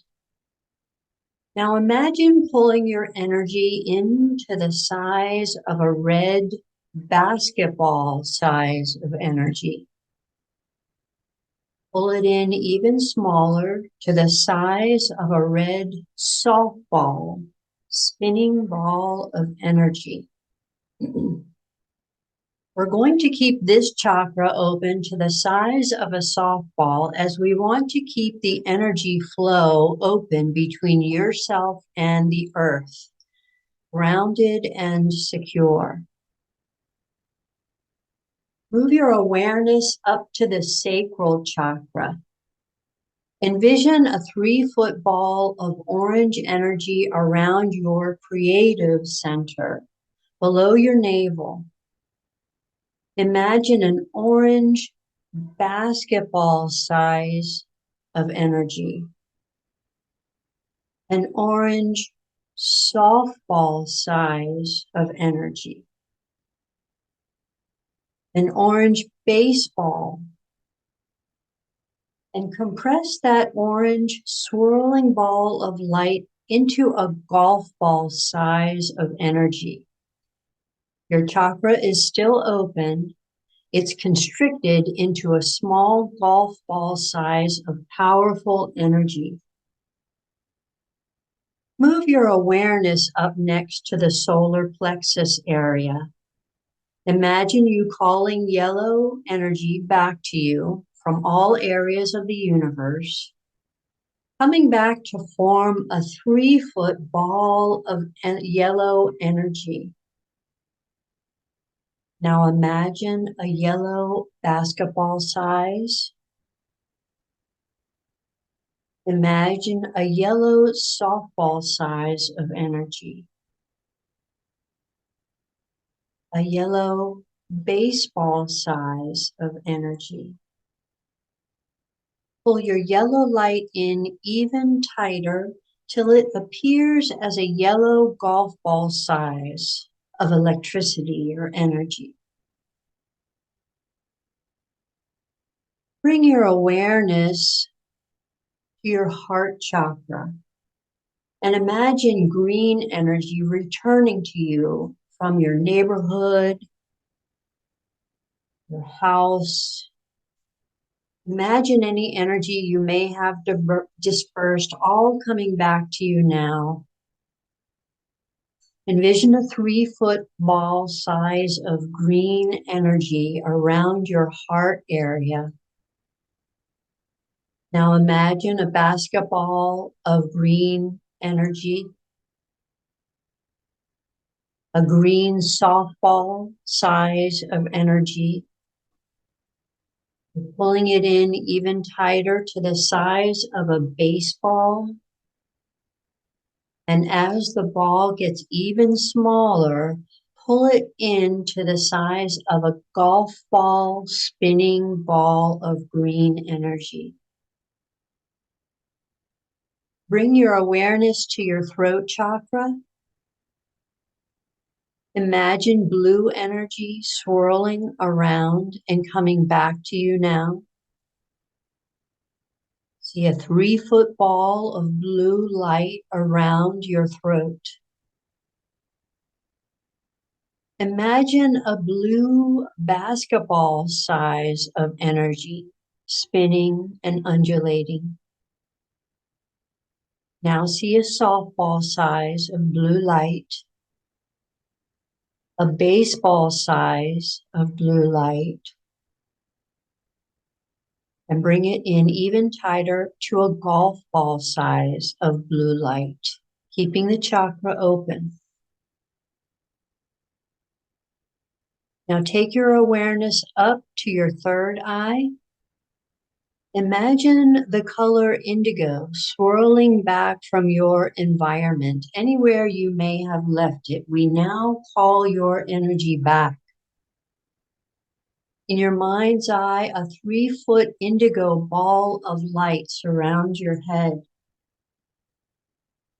Now imagine pulling your energy into the size of a red basketball size of energy. Pull it in even smaller to the size of a red softball, spinning ball of energy. We're going to keep this chakra open to the size of a softball as we want to keep the energy flow open between yourself and the earth, grounded and secure. Move your awareness up to the sacral chakra. Envision a 3-foot ball of orange energy around your creative center, below your navel. Imagine an orange basketball size of energy, an orange softball size of energy, an orange baseball, and compress that orange swirling ball of light into a golf ball size of energy. Your chakra is still open. It's constricted into a small golf ball size of powerful energy. Move your awareness up next to the solar plexus area. Imagine you calling yellow energy back to you from all areas of the universe, coming back to form a 3-foot ball of yellow energy. Now imagine a yellow basketball size. Imagine a yellow softball size of energy. A yellow baseball size of energy. Pull your yellow light in even tighter till it appears as a yellow golf ball size of electricity or energy. Bring your awareness to your heart chakra and imagine green energy returning to you from your neighborhood, your house. Imagine any energy you may have dispersed, all coming back to you now. Envision a 3-foot ball size of green energy around your heart area. Now imagine a basketball of green energy, a green softball size of energy, pulling it in even tighter to the size of a baseball. And as the ball gets even smaller, pull it into the size of a golf ball, spinning ball of green energy. Bring your awareness to your throat chakra. Imagine blue energy swirling around and coming back to you now. See a 3-foot ball of blue light around your throat. Imagine a blue basketball size of energy spinning and undulating. Now see a softball size of blue light, a baseball size of blue light, and bring it in even tighter to a golf ball size of blue light, keeping the chakra open. Now take your awareness up to your third eye. Imagine the color indigo swirling back from your environment, anywhere you may have left it. We now call your energy back. In your mind's eye, a 3-foot indigo ball of light surrounds your head.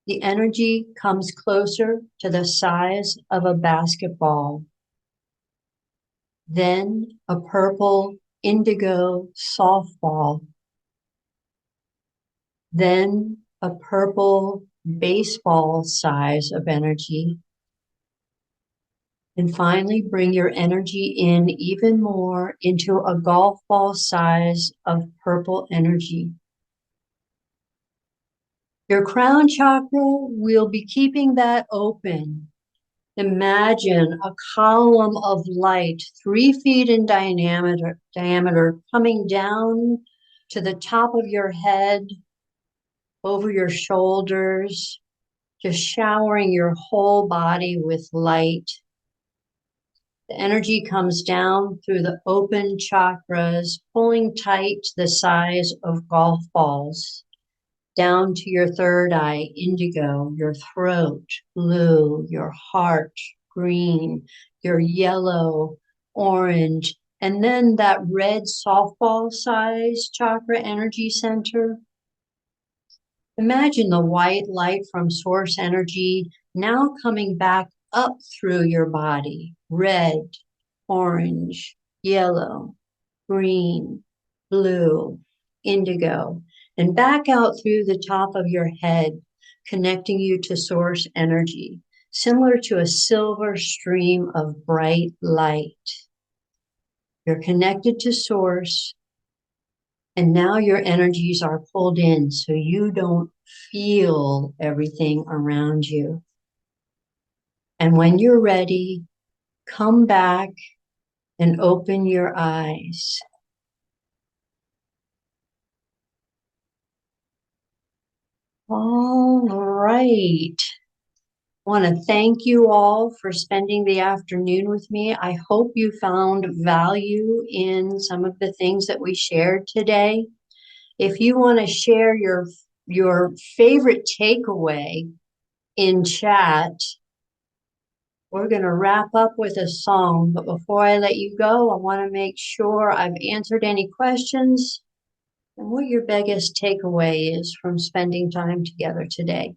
The energy comes closer to the size of a basketball. Then a purple indigo softball. Then a purple baseball size of energy. And finally, bring your energy in even more into a golf ball size of purple energy. Your crown chakra, we'll be keeping that open. Imagine a column of light 3 feet in diameter coming down to the top of your head, over your shoulders, just showering your whole body with light. The energy comes down through the open chakras, pulling tight to the size of golf balls, down to your third eye, indigo, your throat, blue, your heart, green, your yellow, orange, and then that red softball size chakra energy center. Imagine the white light from source energy now coming back up through your body, red, orange, yellow, green, blue, indigo, and back out through the top of your head, connecting you to source energy, similar to a silver stream of bright light. You're connected to source, and now your energies are pulled in so you don't feel everything around you. And when you're ready, come back and open your eyes. All right. I want to thank you all for spending the afternoon with me. I hope you found value in some of the things that we shared today. If you want to share your favorite takeaway in chat, we're going to wrap up with a song. But before I let you go, I want to make sure I've answered any questions and what your biggest takeaway is from spending time together today.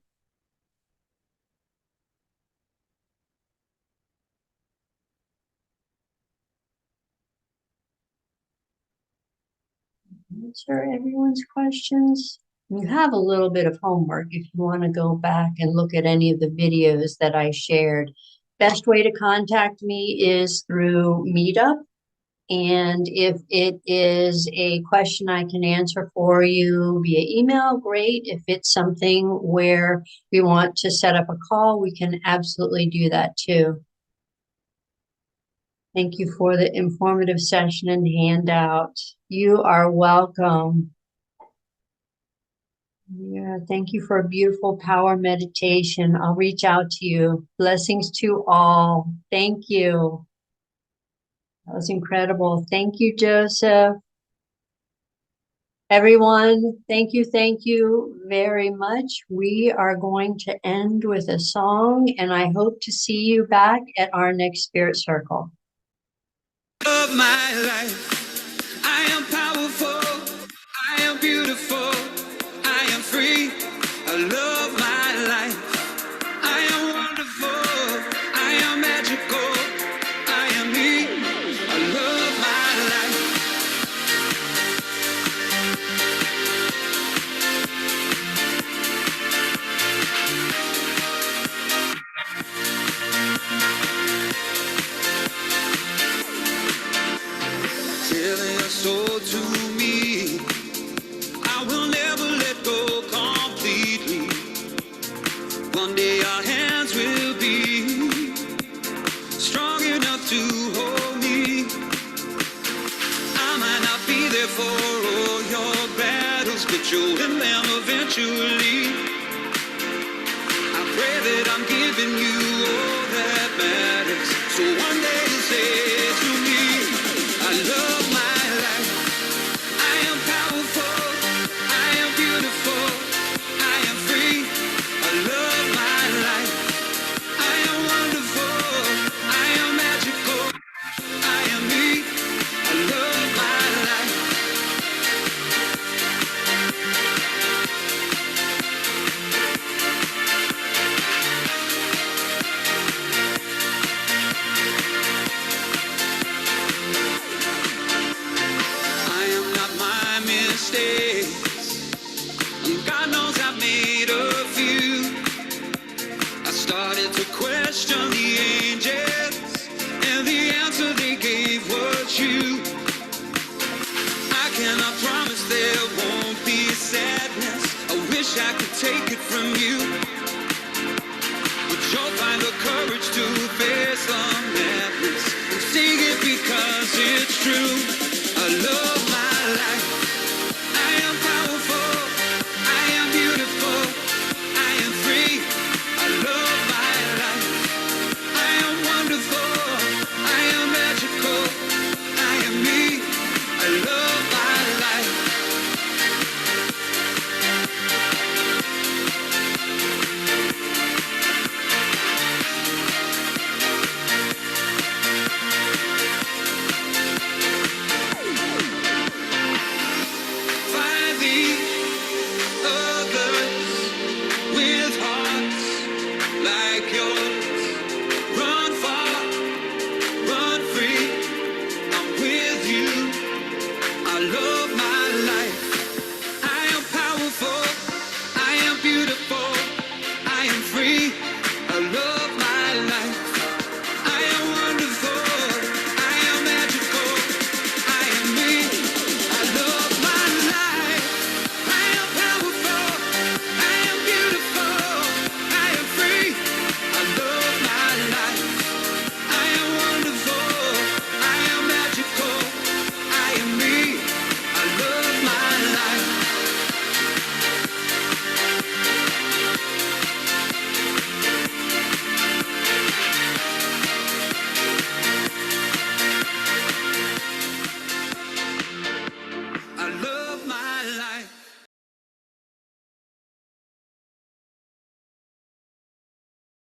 Answer everyone's questions. You have a little bit of homework if you want to go back and look at any of the videos that I shared. Best way to contact me is through Meetup. And if it is a question I can answer for you via email, great. If it's something where we want to set up a call, we can absolutely do that too. Thank you for the informative session and handout. You are welcome. Yeah, thank you for a beautiful power meditation. I'll reach out to you. Blessings to all. Thank you. That was incredible. Thank you, Joseph. Everyone, thank you very much. We are going to end with a song, and I hope to see you back at our next Spirit Circle. Of my life, I am powerful, I am beautiful, I am free, I love my life, I am wonderful, I am magical, I am me, I love my life. Telling your soul to me, I will never let go completely. One day our hands will be strong enough to hold me. I might not be there for all your battles, but you'll win them eventually. I pray that I'm giving you all that matters, so one day you'll say to me, I love my life, I am powerful, I cannot promise there won't be sadness. I wish I could take it from you, but you'll find the courage to face the madness and sing it because it's true. I love my life. I am powerful. I am beautiful. I am free. I love my life. I am wonderful. I am magical. I am me. I love my life. Find the others with hearts like yours. Run far, run free. I'm with you. I love my